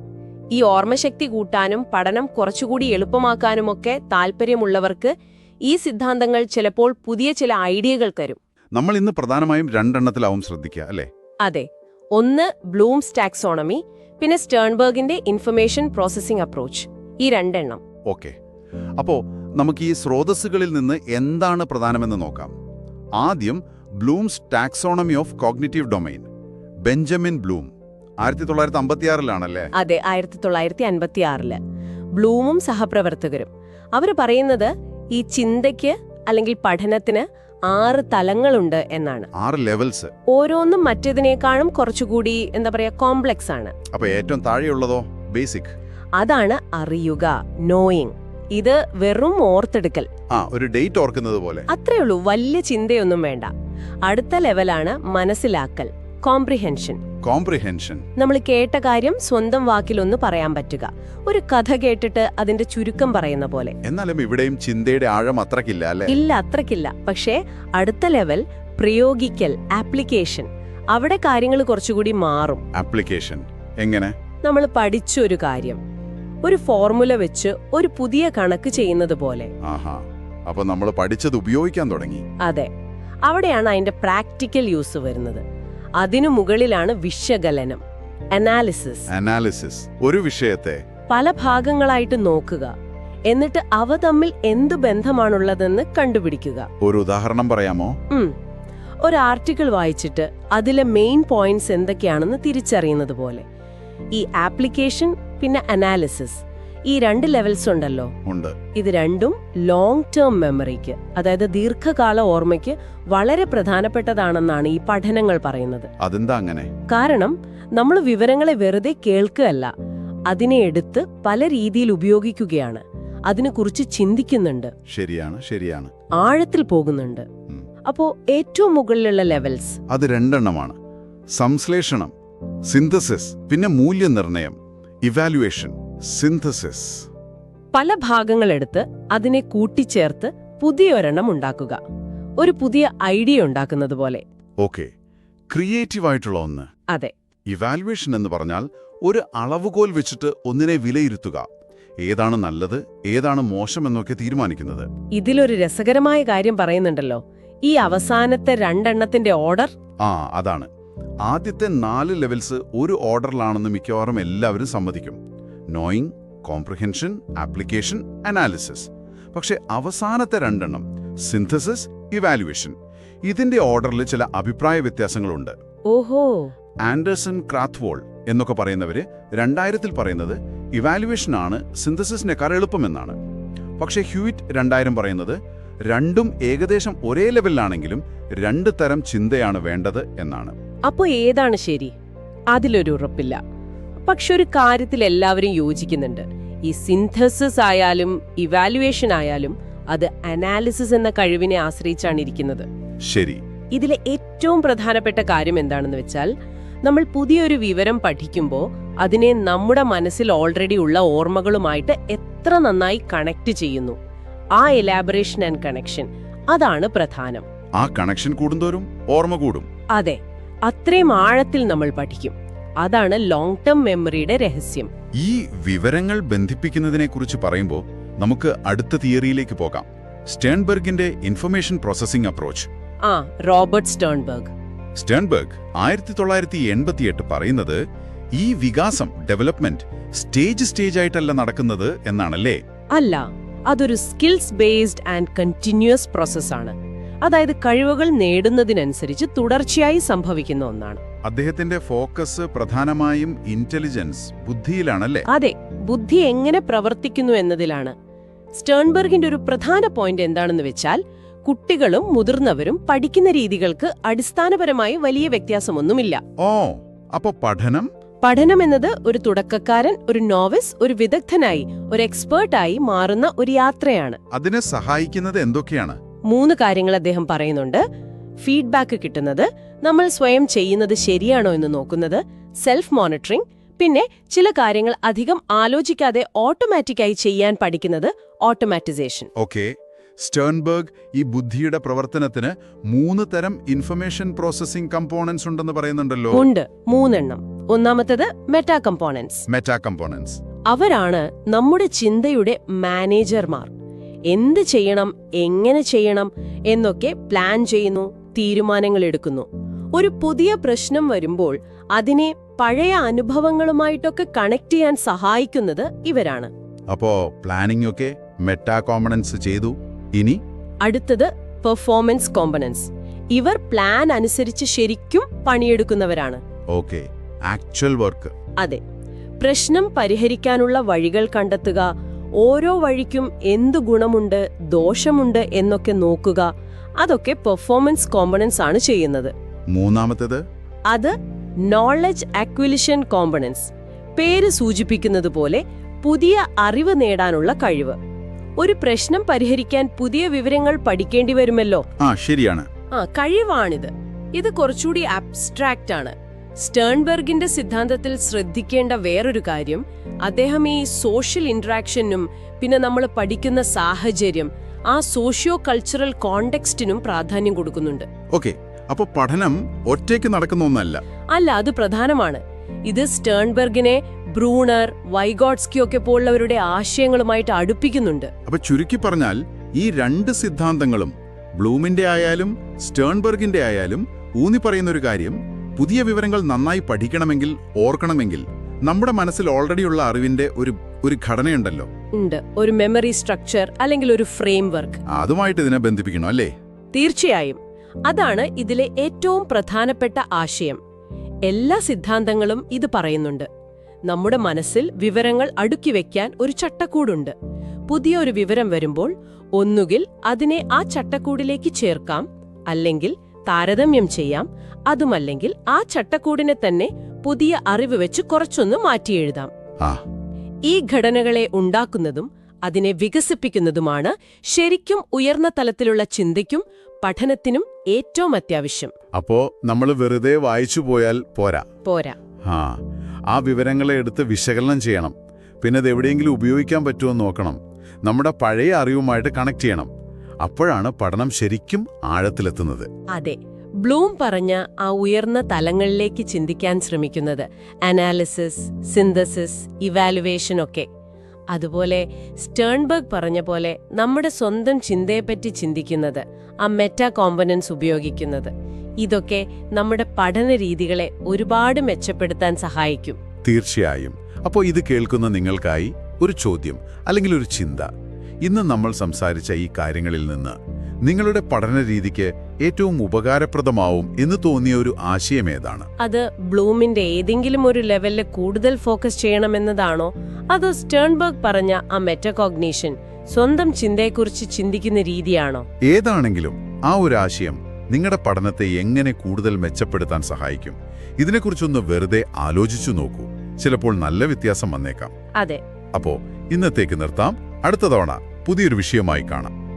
ഈ ഓർമ്മശക്തി കൂട്ടാനും പഠനം കുറച്ചുകൂടി എളുപ്പമാക്കാനുമൊക്കെ താല്പര്യമുള്ളവർക്ക് ഈ സിദ്ധാന്തങ്ങൾ ചിലപ്പോൾ പുതിയ ചില ഐഡിയകൾ തരും. നമ്മൾ ഇന്ന് പ്രധാനമായും രണ്ടെണ്ണത്തിലാവും ശ്രദ്ധിക്കുക, അല്ലേ? അതെ, ഒന്ന് ബ്ലൂംസ് ടാക്സോണമി, പിന്നെ സ്റ്റേൺബർഗിന്റെ ഇൻഫർമേഷൻ പ്രോസസ്സിംഗ് അപ്രോച്ച്. ഈ രണ്ടെണ്ണം. ഓക്കെ, അപ്പോ നമുക്ക് ഈ സ്രോതസ്സുകളിൽ നിന്ന് എന്താണ് പ്രധാനമെന്ന് നോക്കാം. ആദ്യം Bloom's taxonomy of cognitive domain. Benjamin Bloom 1956-ലാണല്ലേ? അതെ, 1956. ബ്ലൂമും സഹപ്രവർത്തകരും അവർ പറയുന്നത് ഈ ചിന്തയ്ക്ക് അല്ലെങ്കിൽ പഠനത്തിന് 6 തലങ്ങളുണ്ട് എന്നാണ്. 6 ലെവൽസ്. ഓരോന്നും മറ്റേതിനേക്കാളും കുറച്ചുകൂടി കോംപ്ലക്സ് ആണ്. അപ്പൊ ഏറ്റവും താഴെയുള്ളതോ ബേസിക്. അതാണ് അറിയുക, നോയിങ്. ഇത് വെറും ഓർത്തെടുക്കൽ, ഒരു ഡേറ്റ് ഓർക്കുന്നത് പോലെ. അത്രയുള്ളൂ, വലിയ ചിന്തയൊന്നും വേണ്ട. അടുത്ത ലെവലാണ് മനസ്സിലാക്കൽ, കോംപ്രിഹെൻഷൻ. നമ്മൾ കേട്ട കാര്യം സ്വന്തം വാക്കിലൊന്ന് പറയാൻ പറ്റുക. ഒരു കഥ കേട്ടിട്ട് അതിന്റെ ചുരുക്കം പറയുന്ന പോലെ. എന്നാലും ഇവിടെയും ചിന്തയുടെ ആഴം അത്രക്കില്ല, അല്ലേ? ഇല്ല, അത്രക്കില്ല. പക്ഷേ അടുത്ത ലെവൽ പ്രയോഗിക്കൽ, ആപ്ലിക്കേഷൻ. അവിടെ കാര്യങ്ങൾ കുറച്ചുകൂടി മാറും. ആപ്ലിക്കേഷൻ എങ്ങനെ? നമ്മൾ പഠിച്ചൊരു കാര്യം ഒരു ഫോർമുല വെച്ച് ഒരു പുതിയ കണക്ക് ചെയ്യുന്നത് പോലെ. അപ്പൊ നമ്മൾ പഠിച്ചത് ഉപയോഗിക്കാൻ തുടങ്ങി. അതെ, അവിടെയാണ് അതിന്റെ പ്രാക്ടിക്കൽ യൂസ് വരുന്നത്. അതിനു മുകളിലാണ് വിശകലനം, അനാലിസിസ്. ഒരു വിഷയത്തെ പല ഭാഗങ്ങളായിട്ട് നോക്കുക, എന്നിട്ട് അവ തമ്മിൽ എന്തു ബന്ധമാണുള്ളതെന്ന് കണ്ടുപിടിക്കുക. ഒരു ഉദാഹരണം പറയാമോ? ഒരു ആർട്ടിക്കിൾ വായിച്ചിട്ട് അതിലെ മെയിൻ പോയിന്റ്സ് എന്തൊക്കെയാണെന്ന് തിരിച്ചറിയുന്നത് പോലെ. ഈ ആപ്ലിക്കേഷൻ പിന്നെ അനാലിസിസ്, ഈ 2 ലെവൽസ് ഉണ്ടല്ലോ. ഇത് രണ്ടും ലോങ് ടേം മെമ്മറിക്ക്, അതായത് ദീർഘകാല ഓർമ്മയ്ക്ക് വളരെ പ്രധാനപ്പെട്ടതാണെന്നാണ് ഈ പഠനങ്ങൾ പറയുന്നത്. അതെന്താ അങ്ങനെ? കാരണം നമ്മൾ വിവരങ്ങളെ വെറുതെ കേൾക്കുകയല്ല, അതിനെ എടുത്ത് പല രീതിയിൽ ഉപയോഗിക്കുകയാണ്, അതിനെക്കുറിച്ച് ചിന്തിക്കുന്നുണ്ട്. ശരിയാണ്. ആഴത്തിൽ പോകുന്നുണ്ട്. അപ്പോ ഏറ്റവും മുകളിലുള്ള ലെവൽസ് അത് 2 എണ്ണമാണ്. സംശ്ലേഷണം, സിന്തസിസ്, പിന്നെ മൂല്യനിർണയം, ഇവാലുവേഷൻ. സിന്തസിസ്. പല ഭാഗങ്ങളെടുത്ത് അതിനെ കൂട്ടിച്ചേർത്ത് പുതിയൊരെണ്ണം ഉണ്ടാക്കുക. ഒരു പുതിയ ഐഡിയ ഉണ്ടാക്കുന്നത് പോലെ. ഓക്കെ, ക്രിയേറ്റീവായിട്ടുള്ള ഒന്ന്. അതെ. ഇവാലുവേഷൻ എന്ന് പറഞ്ഞാൽ ഒരു അളവുകോൽ വെച്ചിട്ട് ഒന്നിനെ വിലയിരുത്തുക. ഏതാണ് നല്ലത്, ഏതാണ് മോശമെന്നൊക്കെ തീരുമാനിക്കുന്നത്. ഇതിലൊരു രസകരമായ കാര്യം പറയുന്നുണ്ടല്ലോ, ഈ അവസാനത്തെ രണ്ടെണ്ണത്തിന്റെ ഓർഡർ. അതാണ്. ആദ്യത്തെ 4 ലെവൽസ് ഒരു ഓർഡറിലാണെന്ന് മിക്കവാറും എല്ലാവരും സമ്മതിക്കും. Knowing, comprehension, application, analysis. പക്ഷെ അവസാനത്തെ രണ്ടെണ്ണം, സിന്തസിസ്, ഇവാലുവേഷൻ, ഇതിന്റെ ഓർഡറിൽ ചില അഭിപ്രായ വ്യത്യാസങ്ങളുണ്ട്. ഓഹോ. ആൻഡേഴ്സൺ, ക്രാത്ത്വോൾ എന്നൊക്കെ പറയുന്നവര് 2000 പറയുന്നത് ഇവാലുവേഷനാണ് സിന്തസിസിനേക്കാൾ എളുപ്പമെന്നാണ്. പക്ഷേ ഹ്യൂയിറ്റ് 2000 പറയുന്നത് രണ്ടും ഏകദേശം ഒരേ ലെവലിലാണെങ്കിലും 2 തരം ചിന്തയാണ് വേണ്ടത് എന്നാണ്. അപ്പോ ഏതാണ് ശരി? അതിലൊരു ഉറപ്പില്ല. പക്ഷെ ഒരു കാര്യത്തിൽ എല്ലാവരും യോജിക്കുന്നുണ്ട്. ഈ സിന്തസിസ് ആയാലും ഇവാലുവേഷൻ ആയാലും അത് അനാലിസിസ് എന്ന കഴിവിനെ ആശ്രയിച്ചാണ് ഇരിക്കുന്നത്. ശരി. ഇതിലെ ഏറ്റവും പ്രധാനപ്പെട്ട കാര്യം എന്താണെന്ന് വെച്ചാൽ, നമ്മൾ പുതിയൊരു വിവരം പഠിക്കുമ്പോൾ അതിനെ നമ്മുടെ മനസ്സിൽ ഓൾറെഡി ഉള്ള ഓർമ്മകളുമായിട്ട് എത്ര നന്നായി കണക്ട് ചെയ്യുന്നു. ആ എലാബറേഷൻ ആൻഡ് കണക്ഷൻ, അതാണ് പ്രധാനം. ആ കണക്ഷൻ കൂടുന്തോറും ഓർമ്മ കൂടും. അതെ, അത്രയും ആഴത്തിൽ നമ്മൾ പഠിക്കും. അതാണ് ലോങ് ടേം മെമ്മറിയുടെ രഹസ്യം. ഈ വിവരങ്ങൾ ബന്ധിപ്പിക്കുന്നതിനെക്കുറിച്ച് പറയുമ്പോൾ നമുക്ക് അടുത്ത തിയറിയിലേക്ക് പോകാം. സ്റ്റേൺബർഗിന്റെ information processing approach. Robert Sternberg. Sternberg 1988 പറയുന്നത് ഈ വികാസം, ഡെവലപ്മെന്റ് സ്റ്റേജ് ആയിട്ടല്ല നടക്കുന്നത് എന്നാണല്ലേ? അല്ല, അതൊരു സ്കിൽസ് ബേസ്ഡ് ആൻഡ് കണ്ടിന്യൂസ് പ്രോസസ്സാണ്. അതായത് കഴിവുകൾ നേടുന്നതിനനുസരിച്ച് തുടർച്ചയായി സംഭവിക്കുന്ന ഒന്നാണ്. അദ്ദേഹത്തിന്റെ ഫോക്കസ് പ്രധാനമായും ഇന്റലിജൻസ്, ബുദ്ധിയിലാണല്ലേ? അതെ, ബുദ്ധി എങ്ങനെ പ്രവർത്തിക്കുന്നു എന്നതിലാണ്. സ്റ്റേൺബർഗിന്റെ ഒരു പ്രധാന പോയിന്റ് എന്താണെന്ന് വെച്ചാൽ, കുട്ടികളും മുതിർന്നവരും പഠിക്കുന്ന രീതികൾക്ക് അടിസ്ഥാനപരമായി വലിയ വ്യത്യാസമൊന്നുമില്ല. അപ്പൊ പഠനം എന്നത് ഒരു തുടക്കക്കാരൻ, ഒരു നോവിസ്, ഒരു വിദഗ്ധനായി, ഒരു എക്സ്പേർട്ടായി മാറുന്ന ഒരു യാത്രയാണ്. അതിനെ സഹായിക്കുന്നത് എന്തൊക്കെയാണ്? 3 കാര്യങ്ങൾ അദ്ദേഹം പറയുന്നുണ്ട്. ഫീഡ്ബാക്ക് കിട്ടുന്നത്, നമ്മൾ സ്വയം ചെയ്യുന്നത് ശരിയാണോ എന്ന് നോക്കുന്നത്, സെൽഫ് മോണിറ്ററിംഗ്, പിന്നെ ചില കാര്യങ്ങൾ അധികം ആലോചിക്കാതെ ഓട്ടോമാറ്റിക്കായി ചെയ്യാൻ പഠിക്കുന്നത്, ഓട്ടോമാറ്റിസേഷൻ. ഓക്കെ. സ്റ്റേൺബർഗ് ഈ ബുദ്ധിയുടെ പ്രവർത്തനത്തിന് 3 തരം ഇൻഫർമേഷൻ പ്രോസസ്സിംഗ് കമ്പോണൻസ് ഉണ്ടെന്ന് പറയുന്നുണ്ടല്ലോ. ഉണ്ട്, 3 എണ്ണം. ഒന്നാമത്തേത് മെറ്റാ കമ്പോണൻസ്. അവരാണ് നമ്മുടെ ചിന്തയുടെ മാനേജർമാർ. എന്ത് ചെയ്യണം, എങ്ങനെ ചെയ്യണം എന്നൊക്കെ പ്ലാൻ ചെയ്യുന്നു, തീരുമാനങ്ങൾ എടുക്കുന്നു. ഒരു പുതിയ പ്രശ്നം വരുമ്പോൾ അതിനെ പഴയ അനുഭവങ്ങളുമായിട്ടൊക്കെ കണക്ട് ചെയ്യാൻ സഹായിക്കുന്നത് ഇവരാണ്. അപ്പോ പ്ലാനിംഗ് ഒക്കെ മെറ്റാ കോമ്പണൻസ് ചെയ്തു. ഇനി അടുത്തത് പെർഫോമൻസ് കോമ്പണൻസ്. ഇവർ പ്ലാൻ അനുസരിച്ച് ശരിക്കും പണിയെടുക്കുന്നവരാണ്. Okay, actual work. അതെ, പ്രശ്നം പരിഹരിക്കാനുള്ള വഴികൾ കണ്ടെത്തുക, ഓരോ വഴിക്കും എന്ത് ഗുണമുണ്ട്, ദോഷമുണ്ട് എന്നൊക്കെ നോക്കുക. അതൊക്കെ പെർഫോമൻസ് കോമ്പണൻസ് ആണ് ചെയ്യുന്നത്. മൂന്നാമത്തേത് അത് നോളജ് അക്വിസിഷൻ കോമ്പണൻസ്. പേര് സൂചിപ്പിക്കുന്നത് പോലെ പുതിയ അറിവ് നേടാനുള്ള കഴിവ്. ഒരു പ്രശ്നം പരിഹരിക്കാൻ പുതിയ വിവരങ്ങൾ പഠിക്കേണ്ടി വരുമല്ലോ. ശരിയാണ്. കഴിവാണിത്. ഇത് കുറച്ചുകൂടി അബ്സ്ട്രാക്റ്റ് ആണ്. സ്റ്റേൺബർഗിന്റെ സിദ്ധാന്തത്തിൽ ശ്രദ്ധിക്കേണ്ട വേറൊരു കാര്യം, അദ്ദേഹം ഈ സോഷ്യൽ ഇന്ററാക്ഷനും പിന്നെ നമ്മൾ പഠിക്കുന്ന സാഹചര്യം, ആ സോഷ്യോ കൾച്ചറൽ കോണ്ടെക്സ്റ്റിനും പ്രാധാന്യം കൊടുക്കുന്നുണ്ട്. ഓക്കെ, അപ്പൊ പഠനം ഒറ്റയ്ക്ക് നടക്കുന്ന ഒന്നല്ല. അല്ല, അത് പ്രധാനമാണ്. ഇത് സ്റ്റേൺബർഗിനെ ബ്രൂണർ, വൈഗോട്സ്കി ഒക്കെ പോലുള്ളവരുടെ ആശയങ്ങളുമായിട്ട് അടുപ്പിക്കുന്നുണ്ട്. അപ്പൊ ചുരുക്കി പറഞ്ഞാൽ ഈ 2 സിദ്ധാന്തങ്ങളും, ബ്ലൂമിന്റെ ആയാലും സ്റ്റേൺബർഗിന്റെ ആയാലും, ഊന്നി പറയുന്നൊരു കാര്യം, പുതിയ വിവരങ്ങൾ നന്നായി പഠിക്കണമെങ്കിൽ, ഓർക്കണമെങ്കിൽ നമ്മുടെ മനസ്സിൽ ഓൾറെഡി ഉള്ള അറിവിന്റെ ഒരു ഘടനയുണ്ടല്ലോ. ഉണ്ട്, ഒരു മെമ്മറി സ്ട്രക്ചർ അല്ലെങ്കിൽ ഒരു ഫ്രെയിം വർക്ക്. അതുമായിട്ട് ഇതിനെ ബന്ധിപ്പിക്കണം അല്ലേ? തീർച്ചയായും. അതാണ് ഇതിലെ ഏറ്റവും പ്രധാനപ്പെട്ട ആശയം. എല്ലാ സിദ്ധാന്തങ്ങളും ഇത് പറയുന്നുണ്ട്. നമ്മുടെ മനസ്സിൽ വിവരങ്ങൾ അടുക്കി വെക്കാൻ ഒരു ചട്ടക്കൂടുണ്ട്. പുതിയൊരു വിവരം വരുമ്പോൾ ഒന്നുകിൽ അതിനെ ആ ചട്ടക്കൂടിലേക്ക് ചേർക്കാം, അല്ലെങ്കിൽ താരതമ്യം ചെയ്യാം, അതുമല്ലെങ്കിൽ ആ ചട്ടക്കൂടിനെ തന്നെ പുതിയ അറിവ് വെച്ച് കുറച്ചൊന്ന് മാറ്റിയെഴുതാം. ഈ ഘടനകളെ ഉണ്ടാക്കുന്നതും അതിനെ വികസിപ്പിക്കുന്നതുമാണ് ശരിക്കും ഉയർന്ന തലത്തിലുള്ള ചിന്തയ്ക്കും പഠനത്തിനും ഏറ്റവും അത്യാവശ്യം. അപ്പോ നമ്മൾ വെറുതെ വായിച്ചു പോയാൽ പോരാ. പോരാ. ആ വിവരങ്ങളെ എടുത്ത് വിശകലനം ചെയ്യണം, പിന്നെ അത് എവിടെയെങ്കിലും ഉപയോഗിക്കാൻ പറ്റുമോ എന്ന് നോക്കണം. നമ്മുടെ പഴയ അറിവുമായിട്ട് കണക്ട് ചെയ്യണം. അപ്പോഴാണ് പഠനം ശരിക്കും ആഴത്തിലെത്തുന്നത്. അതെ, ബ്ലൂം പറഞ്ഞ ആ ഉയർന്ന തലങ്ങളിലേക്ക് ചിന്തിക്കാൻ ശ്രമിക്കുന്നത്, അനാലിസിസ്, സിന്തസിസ്, ഇവാലുവേഷൻ ഒക്കെ. അതുപോലെ സ്റ്റേൺബർഗ് പറഞ്ഞ പോലെ നമ്മുടെ സ്വന്തം ചിന്തയെപ്പറ്റി ചിന്തിക്കുന്നത്, ആ മെറ്റാ കോമ്പണൻസ് ഉപയോഗിക്കുന്നത്, ഇതൊക്കെ നമ്മുടെ പഠന രീതികളെ ഒരുപാട് മെച്ചപ്പെടുത്താൻ സഹായിക്കും. തീർച്ചയായും. അപ്പോൾ ഇത് കേൾക്കുന്ന നിങ്ങൾക്കായി ഒരു ചോദ്യം അല്ലെങ്കിൽ ഒരു ചിന്ത. ഇന്ന് നമ്മൾ സംസാരിച്ച ഈ കാര്യങ്ങളിൽ നിന്ന് നിങ്ങളുടെ പഠന രീതിക്ക് ഏറ്റവും ഉപകാരപ്രദമാവും എന്ന് തോന്നിയ ഒരു ആശയം ഏതാണ്? അത് ബ്ലൂമിന്റെ ഏതെങ്കിലും ഒരു ലെവലിൽ കൂടുതൽ ഫോക്കസ് ചെയ്യണമെന്നതാണോ, അതോ സ്റ്റേൺബർഗ് പറഞ്ഞ ആ മെറ്റാകോഗ്നീഷൻ, സ്വന്തം ചിന്തയെക്കുറിച്ച് ചിന്തിക്കുന്ന രീതിയാണോ? ഏതാണെങ്കിലും ആ ഒരു ആശയം നിങ്ങളുടെ പഠനത്തെ എങ്ങനെ കൂടുതൽ മെച്ചപ്പെടുത്താൻ സഹായിക്കും? ഇതിനെക്കുറിച്ചൊന്ന് വെറുതെ ആലോചിച്ചു നോക്കൂ. ചിലപ്പോൾ നല്ല വ്യത്യാസം വന്നേക്കാം. അതെ. അപ്പോ ഇന്നത്തേക്ക് നിർത്താം. അടുത്ത തവണ പുതിയൊരു വിഷയമായി കാണാം.